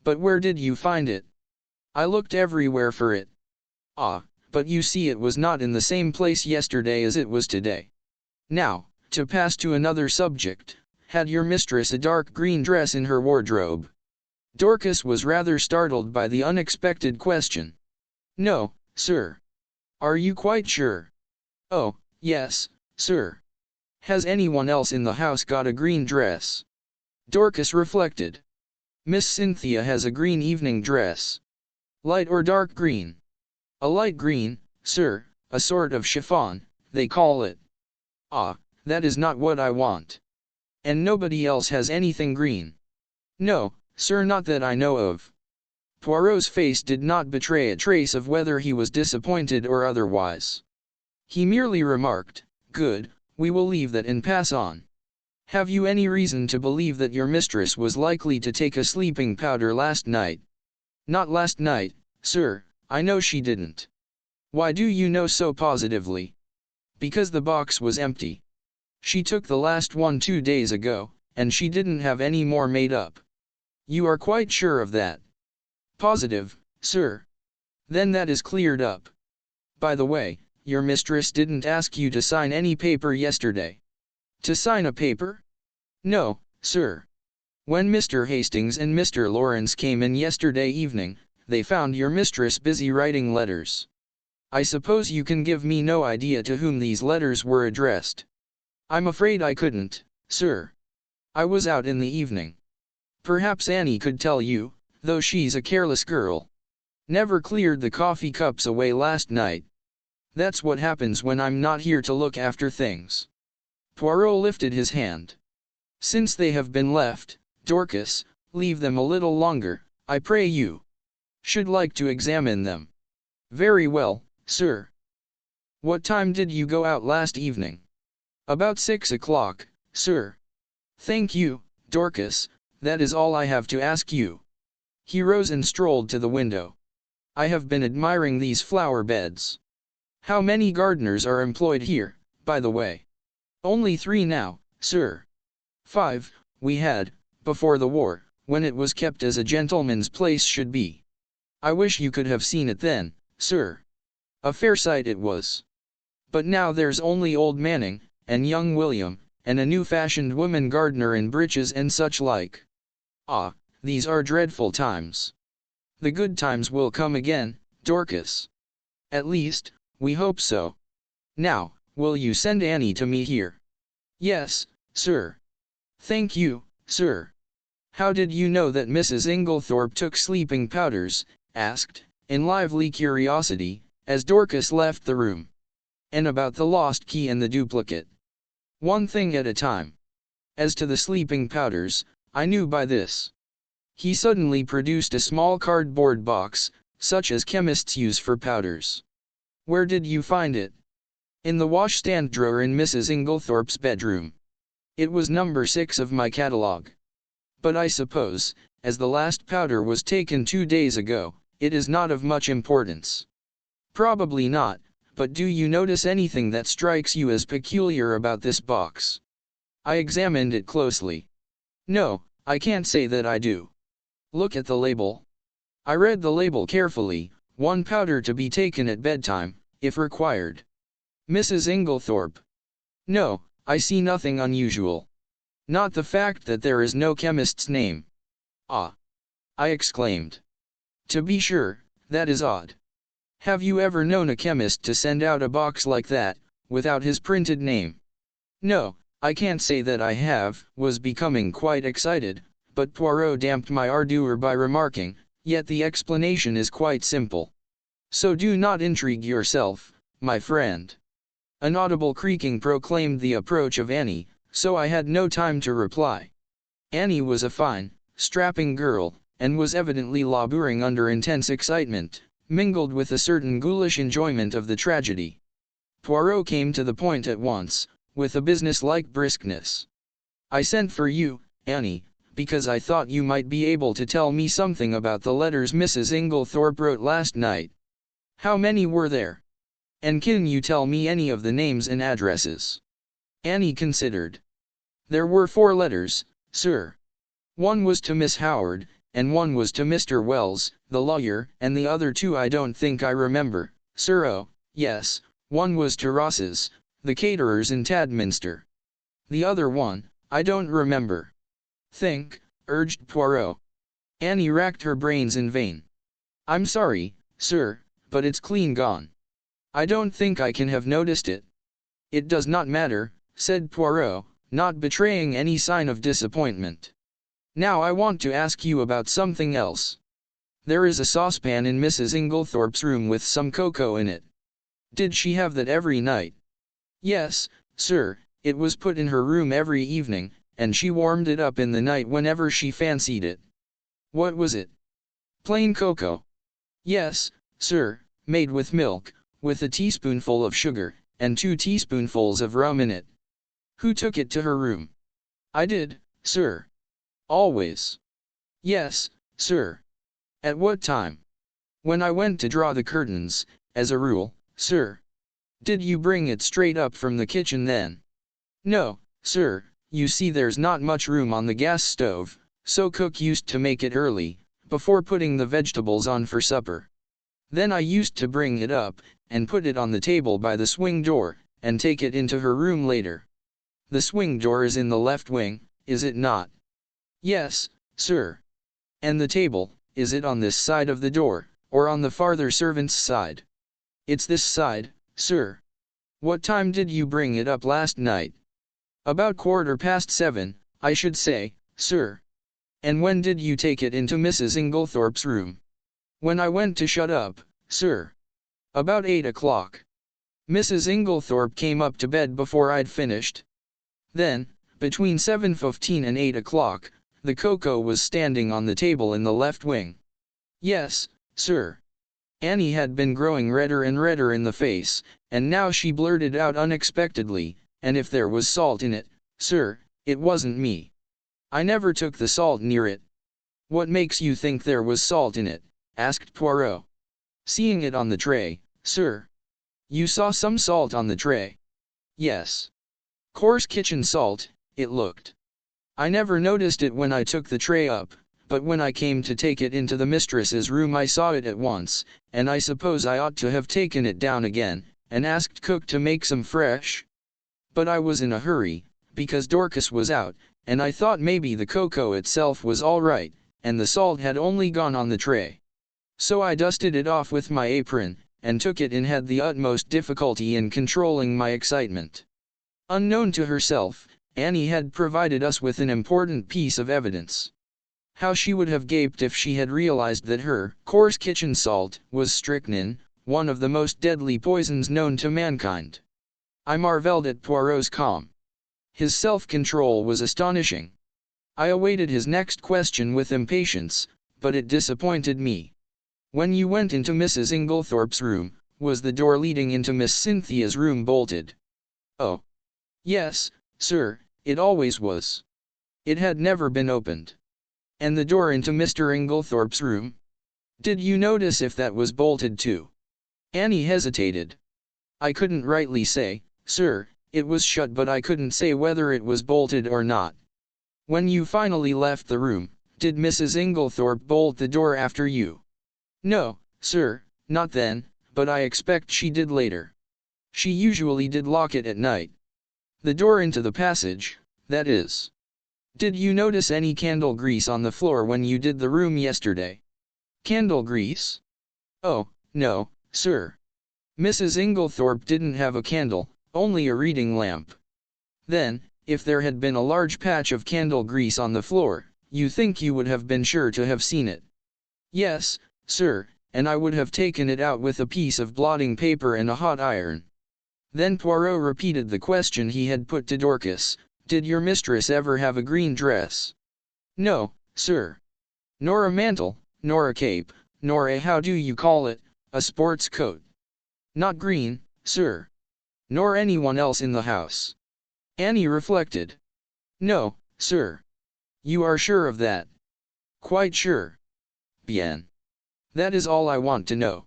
But where did you find it?" "I looked everywhere for it." "Ah, but you see it was not in the same place yesterday as it was today. Now, to pass to another subject, had your mistress a dark green dress in her wardrobe?" Dorcas was rather startled by the unexpected question. "No, sir." "Are you quite sure?" "Oh, yes, sir." "Has anyone else in the house got a green dress?" Dorcas reflected. "Miss Cynthia has a green evening dress." "Light or dark green?" "A light green, sir, a sort of chiffon, they call it." "Ah, that is not what I want." "And nobody else has anything green?" "No, sir, not that I know of." Poirot's face did not betray a trace of whether he was disappointed or otherwise. He merely remarked, "Good, we will leave that and pass on. Have you any reason to believe that your mistress was likely to take a sleeping powder last night?" "Not last night, sir, I know she didn't." "Why do you know so positively?" "Because the box was empty. She took the last one 2 days ago, and she didn't have any more made up." "You are quite sure of that?" "Positive, sir." "Then that is cleared up. By the way, your mistress didn't ask you to sign any paper yesterday?" "To sign a paper?" "No, sir. When Mr. Hastings and Mr. Lawrence came in yesterday evening, they found your mistress busy writing letters. I suppose you can give me no idea to whom these letters were addressed?" "I'm afraid I couldn't, sir. I was out in the evening. Perhaps Annie could tell you, though she's a careless girl. Never cleared the coffee cups away last night. That's what happens when I'm not here to look after things." Poirot lifted his hand. "Since they have been left, Dorcas, leave them a little longer, I pray you. Should like to examine them." "Very well, sir." "What time did you go out last evening?" "About 6 o'clock, sir." "Thank you, Dorcas, that is all I have to ask you." He rose and strolled to the window. "I have been admiring these flower beds. How many gardeners are employed here, by the way?" "Only 3 now, sir." "5, we had, before the war, when it was kept as a gentleman's place should be. I wish you could have seen it then, sir. A fair sight it was. But now there's only old Manning, and young William, and a new-fashioned woman gardener in breeches and such like. Ah, these are dreadful times." "The good times will come again, Dorcas. At least, we hope so. Now, will you send Annie to me here?" "Yes, sir." "Thank you, sir." "How did you know that Mrs. Inglethorpe took sleeping powders?" asked, in lively curiosity, as Dorcas left the room. "And about the lost key and the duplicate?" "One thing at a time. As to the sleeping powders, I knew by this." He suddenly produced a small cardboard box, such as chemists use for powders. "Where did you find it?" "In the washstand drawer in Mrs. Inglethorpe's bedroom. It was number 6 of my catalogue." But I suppose, as the last powder was taken 2 days ago, it is not of much importance. Probably not, but do you notice anything that strikes you as peculiar about this box? I examined it closely. No, I can't say that I do. Look at the label. I read the label carefully, 1 powder to be taken at bedtime, if required. Mrs. Inglethorpe. No, I see nothing unusual. Not the fact that there is no chemist's name. Ah! I exclaimed. To be sure, that is odd. Have you ever known a chemist to send out a box like that, without his printed name? No, I can't say that I have, was becoming quite excited, but Poirot damped my ardor by remarking, yet the explanation is quite simple. So do not intrigue yourself, my friend. An audible creaking proclaimed the approach of Annie, so I had no time to reply. Annie was a fine, strapping girl, and was evidently laboring under intense excitement, mingled with a certain ghoulish enjoyment of the tragedy. Poirot came to the point at once, with a business-like briskness. I sent for you, Annie, because I thought you might be able to tell me something about the letters Mrs. Inglethorpe wrote last night. How many were there? And can you tell me any of the names and addresses? Annie considered. There were 4 letters, sir. One was to Miss Howard, and one was to Mr. Wells, the lawyer, and the other 2 I don't think I remember, sir. Oh, yes, one was to Ross's, the caterers in Tadminster. The other one, I don't remember. Think, urged Poirot. Annie racked her brains in vain. I'm sorry, sir, but it's clean gone. I don't think I can have noticed it. It does not matter, said Poirot, not betraying any sign of disappointment. Now I want to ask you about something else. There is a saucepan in Mrs. Inglethorpe's room with some cocoa in it. Did she have that every night? Yes, sir, it was put in her room every evening, and she warmed it up in the night whenever she fancied it. What was it? Plain cocoa. Yes, sir, made with milk, with a teaspoonful of sugar, and 2 teaspoonfuls of rum in it. Who took it to her room? I did, sir. Always. Yes, sir. At what time? When I went to draw the curtains, as a rule, sir. Did you bring it straight up from the kitchen then? No, sir, you see there's not much room on the gas stove, so cook used to make it early, before putting the vegetables on for supper. Then I used to bring it up, and put it on the table by the swing door, and take it into her room later. The swing door is in the left wing, is it not? Yes, sir. And the table, is it on this side of the door, or on the farther servant's side? It's this side, sir. What time did you bring it up last night? About 7:15, I should say, sir. And when did you take it into Mrs. Inglethorpe's room? When I went to shut up, sir. About 8 o'clock. Mrs. Inglethorpe came up to bed before I'd finished. Then, between 7:15 and 8 o'clock, the cocoa was standing on the table in the left wing. Yes, sir. Annie had been growing redder and redder in the face, and now she blurted out unexpectedly, and if there was salt in it, sir, it wasn't me. I never took the salt near it. What makes you think there was salt in it? Asked Poirot. Seeing it on the tray, sir. You saw some salt on the tray? Yes. Coarse kitchen salt, it looked. I never noticed it when I took the tray up, but when I came to take it into the mistress's room I saw it at once, and I suppose I ought to have taken it down again, and asked cook to make some fresh. But I was in a hurry, because Dorcas was out, and I thought maybe the cocoa itself was all right, and the salt had only gone on the tray. So I dusted it off with my apron, and took it and had the utmost difficulty in controlling my excitement. Unknown to herself, Annie had provided us with an important piece of evidence. How she would have gaped if she had realized that her coarse kitchen salt was strychnine, one of the most deadly poisons known to mankind. I marveled at Poirot's calm. His self-control was astonishing. I awaited his next question with impatience, but it disappointed me. When you went into Mrs. Inglethorpe's room, was the door leading into Miss Cynthia's room bolted? Oh. Yes, sir, it always was. It had never been opened. And the door into Mr. Inglethorpe's room? Did you notice if that was bolted too? Annie hesitated. I couldn't rightly say, sir, it was shut, but I couldn't say whether it was bolted or not. When you finally left the room, did Mrs. Inglethorpe bolt the door after you? No, sir, not then, but I expect she did later. She usually did lock it at night. The door into the passage, that is. Did you notice any candle grease on the floor when you did the room yesterday? Candle grease? Oh, no, sir. Mrs. Inglethorpe didn't have a candle, only a reading lamp. Then, if there had been a large patch of candle grease on the floor, you think you would have been sure to have seen it? Yes, sir, and I would have taken it out with a piece of blotting paper and a hot iron. Then Poirot repeated the question he had put to Dorcas, did your mistress ever have a green dress? No, sir. Nor a mantle, nor a cape, nor a how do you call it, a sports coat? Not green, sir. Nor anyone else in the house? Annie reflected. No, sir. You are sure of that? Quite sure. Bien. That is all I want to know.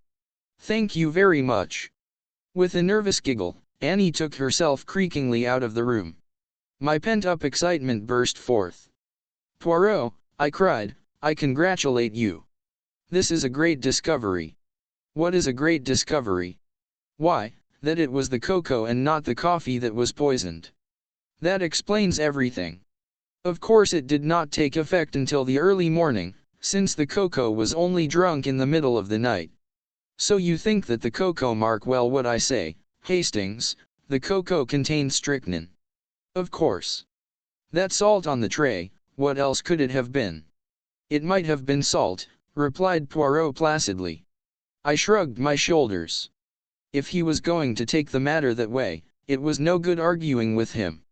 Thank you very much. With a nervous giggle, Annie took herself creakingly out of the room. My pent-up excitement burst forth. Poirot, I cried, I congratulate you. This is a great discovery. What is a great discovery? Why, that it was the cocoa and not the coffee that was poisoned. That explains everything. Of course it did not take effect until the early morning, since the cocoa was only drunk in the middle of the night. So you think that the cocoa mark well what I say, Hastings, the cocoa contained strychnine. Of course. That salt on the tray, what else could it have been? It might have been salt, replied Poirot placidly. I shrugged my shoulders. If he was going to take the matter that way, it was no good arguing with him.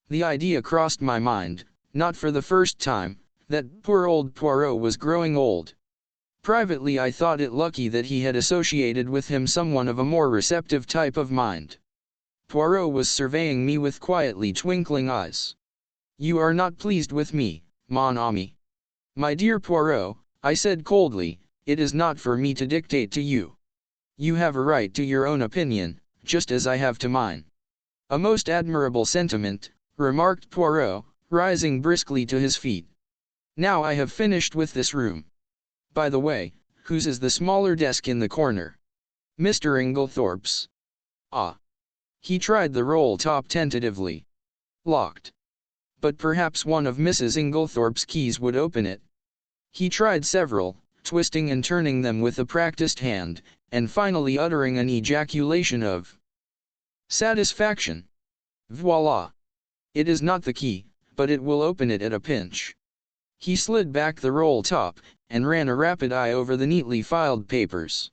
The idea crossed my mind, not for the first time, that poor old Poirot was growing old. Privately I thought it lucky that he had associated with him someone of a more receptive type of mind. Poirot was surveying me with quietly twinkling eyes. You are not pleased with me, mon ami. My dear Poirot, I said coldly, it is not for me to dictate to you. You have a right to your own opinion, just as I have to mine. A most admirable sentiment, remarked Poirot, rising briskly to his feet. Now I have finished with this room. By the way, whose is the smaller desk in the corner? Mr. Inglethorpe's. Ah. He tried the roll top tentatively. Locked. But perhaps one of Mrs. Inglethorpe's keys would open it. He tried several, twisting and turning them with a practiced hand, and finally uttering an ejaculation of satisfaction. Voila! It is not the key, but it will open it at a pinch. He slid back the roll top, and ran a rapid eye over the neatly filed papers.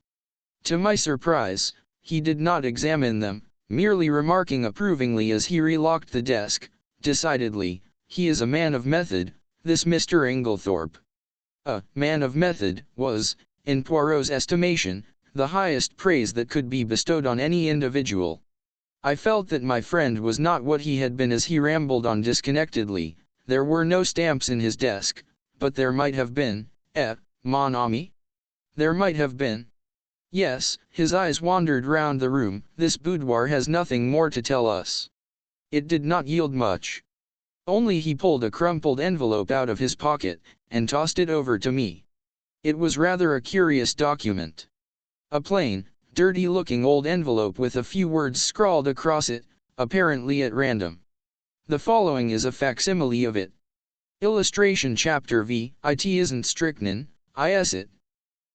To my surprise, he did not examine them, merely remarking approvingly as he relocked the desk, decidedly, he is a man of method, this Mr. Inglethorpe. A man of method was, in Poirot's estimation, the highest praise that could be bestowed on any individual. I felt that my friend was not what he had been as he rambled on disconnectedly. There were no stamps in his desk, but there might have been, mon ami? There might have been. Yes, his eyes wandered round the room, this boudoir has nothing more to tell us. It did not yield much. Only he pulled a crumpled envelope out of his pocket, and tossed it over to me. It was rather a curious document. A plain, dirty-looking old envelope with a few words scrawled across it, apparently at random. The following is a facsimile of it. Illustration Chapter V. It isn't strychnine, is it?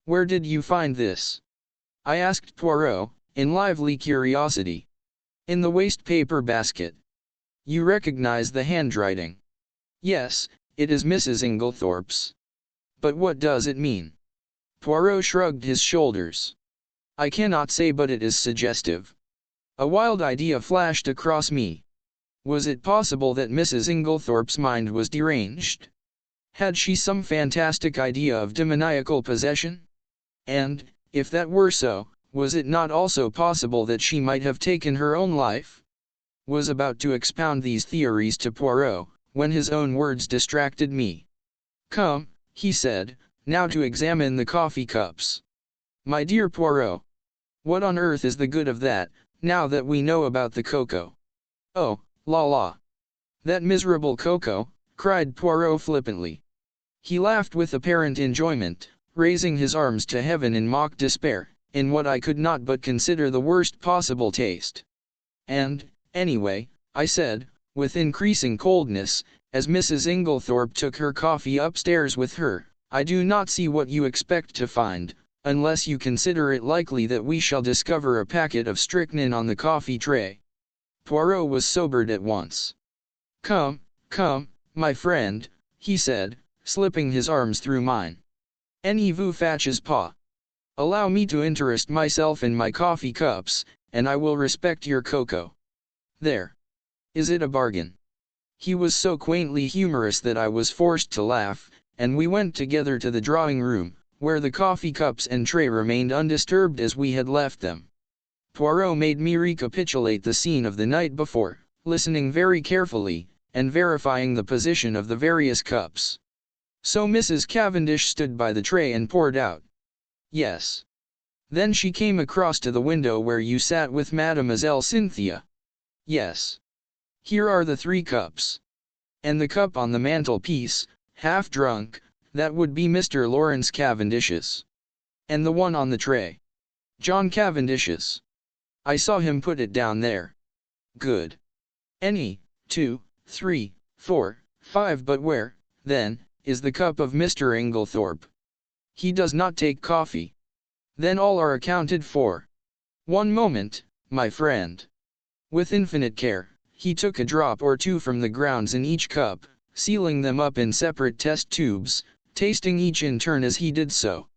Where did you find this? I asked Poirot, in lively curiosity. In the waste paper basket. You recognize the handwriting? Yes, it is Mrs. Inglethorpe's. But what does it mean? Poirot shrugged his shoulders. I cannot say, but it is suggestive. A wild idea flashed across me. Was it possible that Mrs. Inglethorpe's mind was deranged? Had she some fantastic idea of demoniacal possession? And, if that were so, was it not also possible that she might have taken her own life? Was about to expound these theories to Poirot, when his own words distracted me. Come, he said, "now to examine the coffee cups. My dear Poirot, what on earth is the good of that, now that we know about the cocoa?" "Oh, la la. That miserable cocoa," cried Poirot flippantly. He laughed with apparent enjoyment, raising his arms to heaven in mock despair, in what I could not but consider the worst possible taste. "And, anyway," I said, with increasing coldness, as Mrs. Inglethorpe took her coffee upstairs with her, "I do not see what you expect to find, unless you consider it likely that we shall discover a packet of strychnine on the coffee tray." Poirot was sobered at once. "Come, come, my friend," he said, slipping his arms through mine. "Any vous fatches pas. Allow me to interest myself in my coffee cups, and I will respect your cocoa. There. Is it a bargain?" He was so quaintly humorous that I was forced to laugh, and we went together to the drawing room, where the coffee cups and tray remained undisturbed as we had left them. Poirot made me recapitulate the scene of the night before, listening very carefully, and verifying the position of the various cups. "So Mrs. Cavendish stood by the tray and poured out?" "Yes." "Then she came across to the window where you sat with Mademoiselle Cynthia?" "Yes." "Here are the 3 cups. And the cup on the mantelpiece, half drunk, that would be Mr. Lawrence Cavendish's. And the one on the tray?" "John Cavendish's. I saw him put it down there." "Good. Any, 2, 3, 4, 5, but where, then, is the cup of Mr. Inglethorpe? He does not take coffee. Then all are accounted for." "One moment, my friend." With infinite care, he took a drop or 2 from the grounds in each cup, sealing them up in separate test tubes, tasting each in turn as he did so.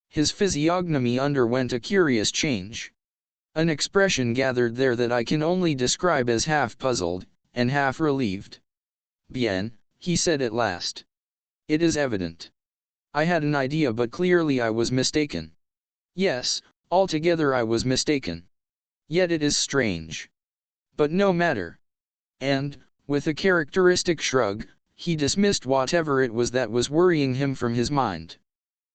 His physiognomy underwent a curious change. An expression gathered there that I can only describe as half puzzled, and half relieved. "Bien," he said at last. "It is evident. I had an idea, but clearly I was mistaken. Yes, altogether I was mistaken. Yet it is strange. But no matter." And, with a characteristic shrug, he dismissed whatever it was that was worrying him from his mind.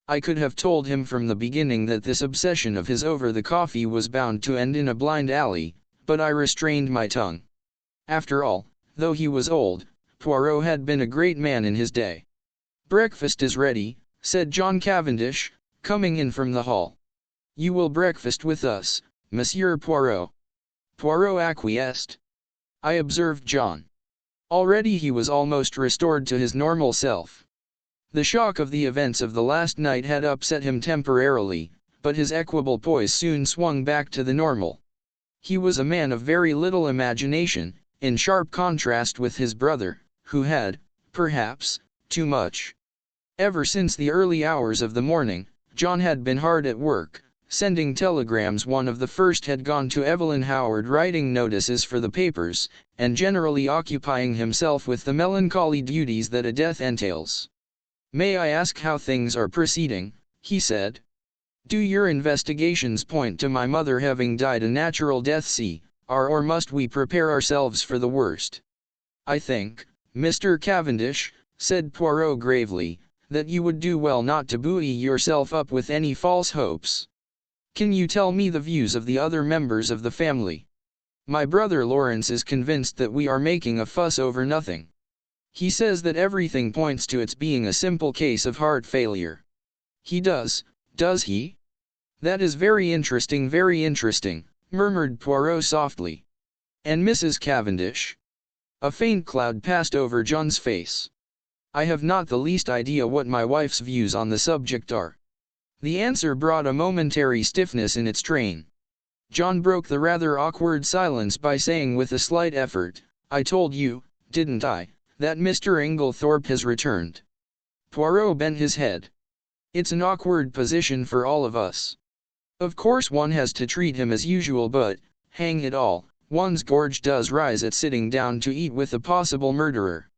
I could have told him from the beginning that this obsession of his over the coffee was bound to end in a blind alley, but I restrained my tongue. After all, though he was old, Poirot had been a great man in his day. "Breakfast is ready," said John Cavendish, coming in from the hall. "You will breakfast with us, Monsieur Poirot." Poirot acquiesced. I observed John. Already he was almost restored to his normal self. The shock of the events of the last night had upset him temporarily, but his equable poise soon swung back to the normal. He was a man of very little imagination, in sharp contrast with his brother, who had, perhaps, too much. Ever since the early hours of the morning, John had been hard at work, sending telegrams. One of the first had gone to Evelyn Howard, writing notices for the papers, and generally occupying himself with the melancholy duties that a death entails. "May I ask how things are proceeding?" he said. "Do your investigations point to my mother having died a natural death, or must we prepare ourselves for the worst?" "I think, Mr. Cavendish," said Poirot gravely, "that you would do well not to buoy yourself up with any false hopes. Can you tell me the views of the other members of the family? My brother Lawrence is convinced that we are making a fuss over nothing. He says that everything points to its being a simple case of heart failure." "He does he? That is very interesting," murmured Poirot softly. "And Mrs. Cavendish?" A faint cloud passed over John's face. "I have not the least idea what my wife's views on the subject are." The answer brought a momentary stiffness in its train. John broke the rather awkward silence by saying with a slight effort, "I told you, didn't I, that Mr. Inglethorpe has returned?" Poirot bent his head. "It's an awkward position for all of us. Of course one has to treat him as usual, but, hang it all, one's gorge does rise at sitting down to eat with a possible murderer."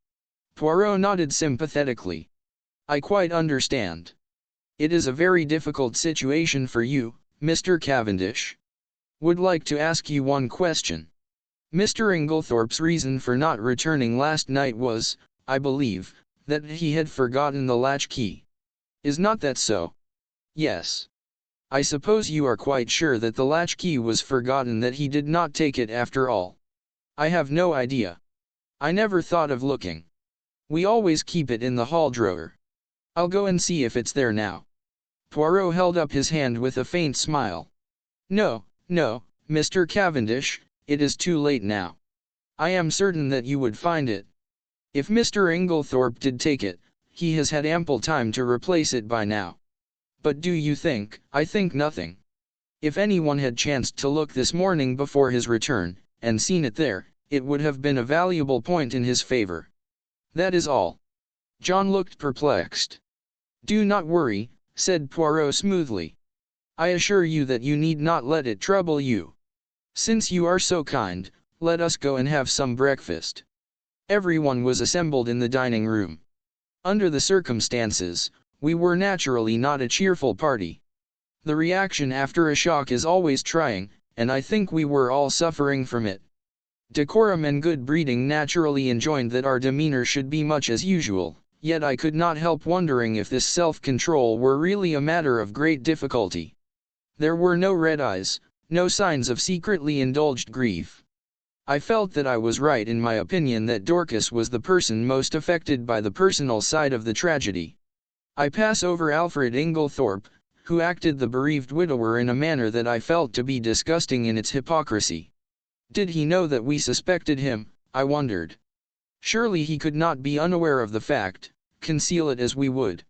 Poirot nodded sympathetically. "I quite understand. It is a very difficult situation for you, Mr. Cavendish. Would like to ask you one question. Mr. Inglethorpe's reason for not returning last night was, I believe, that he had forgotten the latchkey. Is not that so? Yes. I suppose you are quite sure that the latchkey was forgotten, that he did not take it after all. I have no idea. I never thought of looking. We always keep it in the hall drawer. I'll go and see if it's there now. Poirot held up his hand with a faint smile. No, no, Mr. Cavendish, it is too late now. I am certain that you would find it. If Mr. Inglethorpe did take it, he has had ample time to replace it by now. But do you think? I think nothing. If anyone had chanced to look this morning before his return, and seen it there, it would have been a valuable point in his favor. That is all. John looked perplexed. Do not worry, said Poirot smoothly. I assure you that you need not let it trouble you. Since you are so kind, let us go and have some breakfast. Everyone was assembled in the dining room. Under the circumstances, we were naturally not a cheerful party. The reaction after a shock is always trying, and I think we were all suffering from it. Decorum and good breeding naturally enjoined that our demeanor should be much as usual, yet I could not help wondering if this self-control were really a matter of great difficulty. There were no red eyes, no signs of secretly indulged grief. I felt that I was right in my opinion that Dorcas was the person most affected by the personal side of the tragedy. I pass over Alfred Inglethorpe, who acted the bereaved widower in a manner that I felt to be disgusting in its hypocrisy. Did he know that we suspected him? I wondered. Surely he could not be unaware of the fact, conceal it as we would.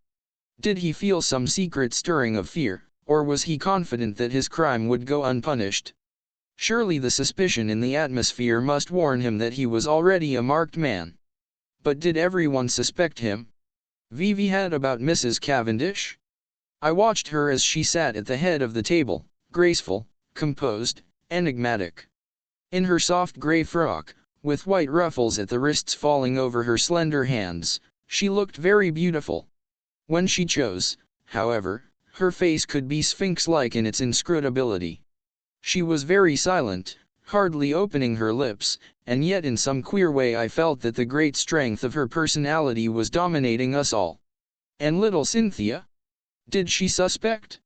Did he feel some secret stirring of fear, or was he confident that his crime would go unpunished? Surely the suspicion in the atmosphere must warn him that he was already a marked man. But did everyone suspect him? Vivi had about Mrs. Cavendish? I watched her as she sat at the head of the table, graceful, composed, enigmatic. In her soft grey frock, with white ruffles at the wrists falling over her slender hands, she looked very beautiful. When she chose, however, her face could be sphinx-like in its inscrutability. She was very silent, hardly opening her lips, and yet in some queer way I felt that the great strength of her personality was dominating us all. And little Cynthia? Did she suspect?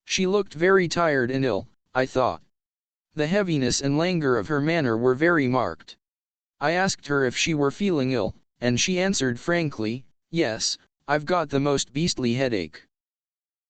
She looked very tired and ill, I thought. The heaviness and languor of her manner were very marked. I asked her if she were feeling ill, and she answered frankly, "Yes, I've got the most beastly headache."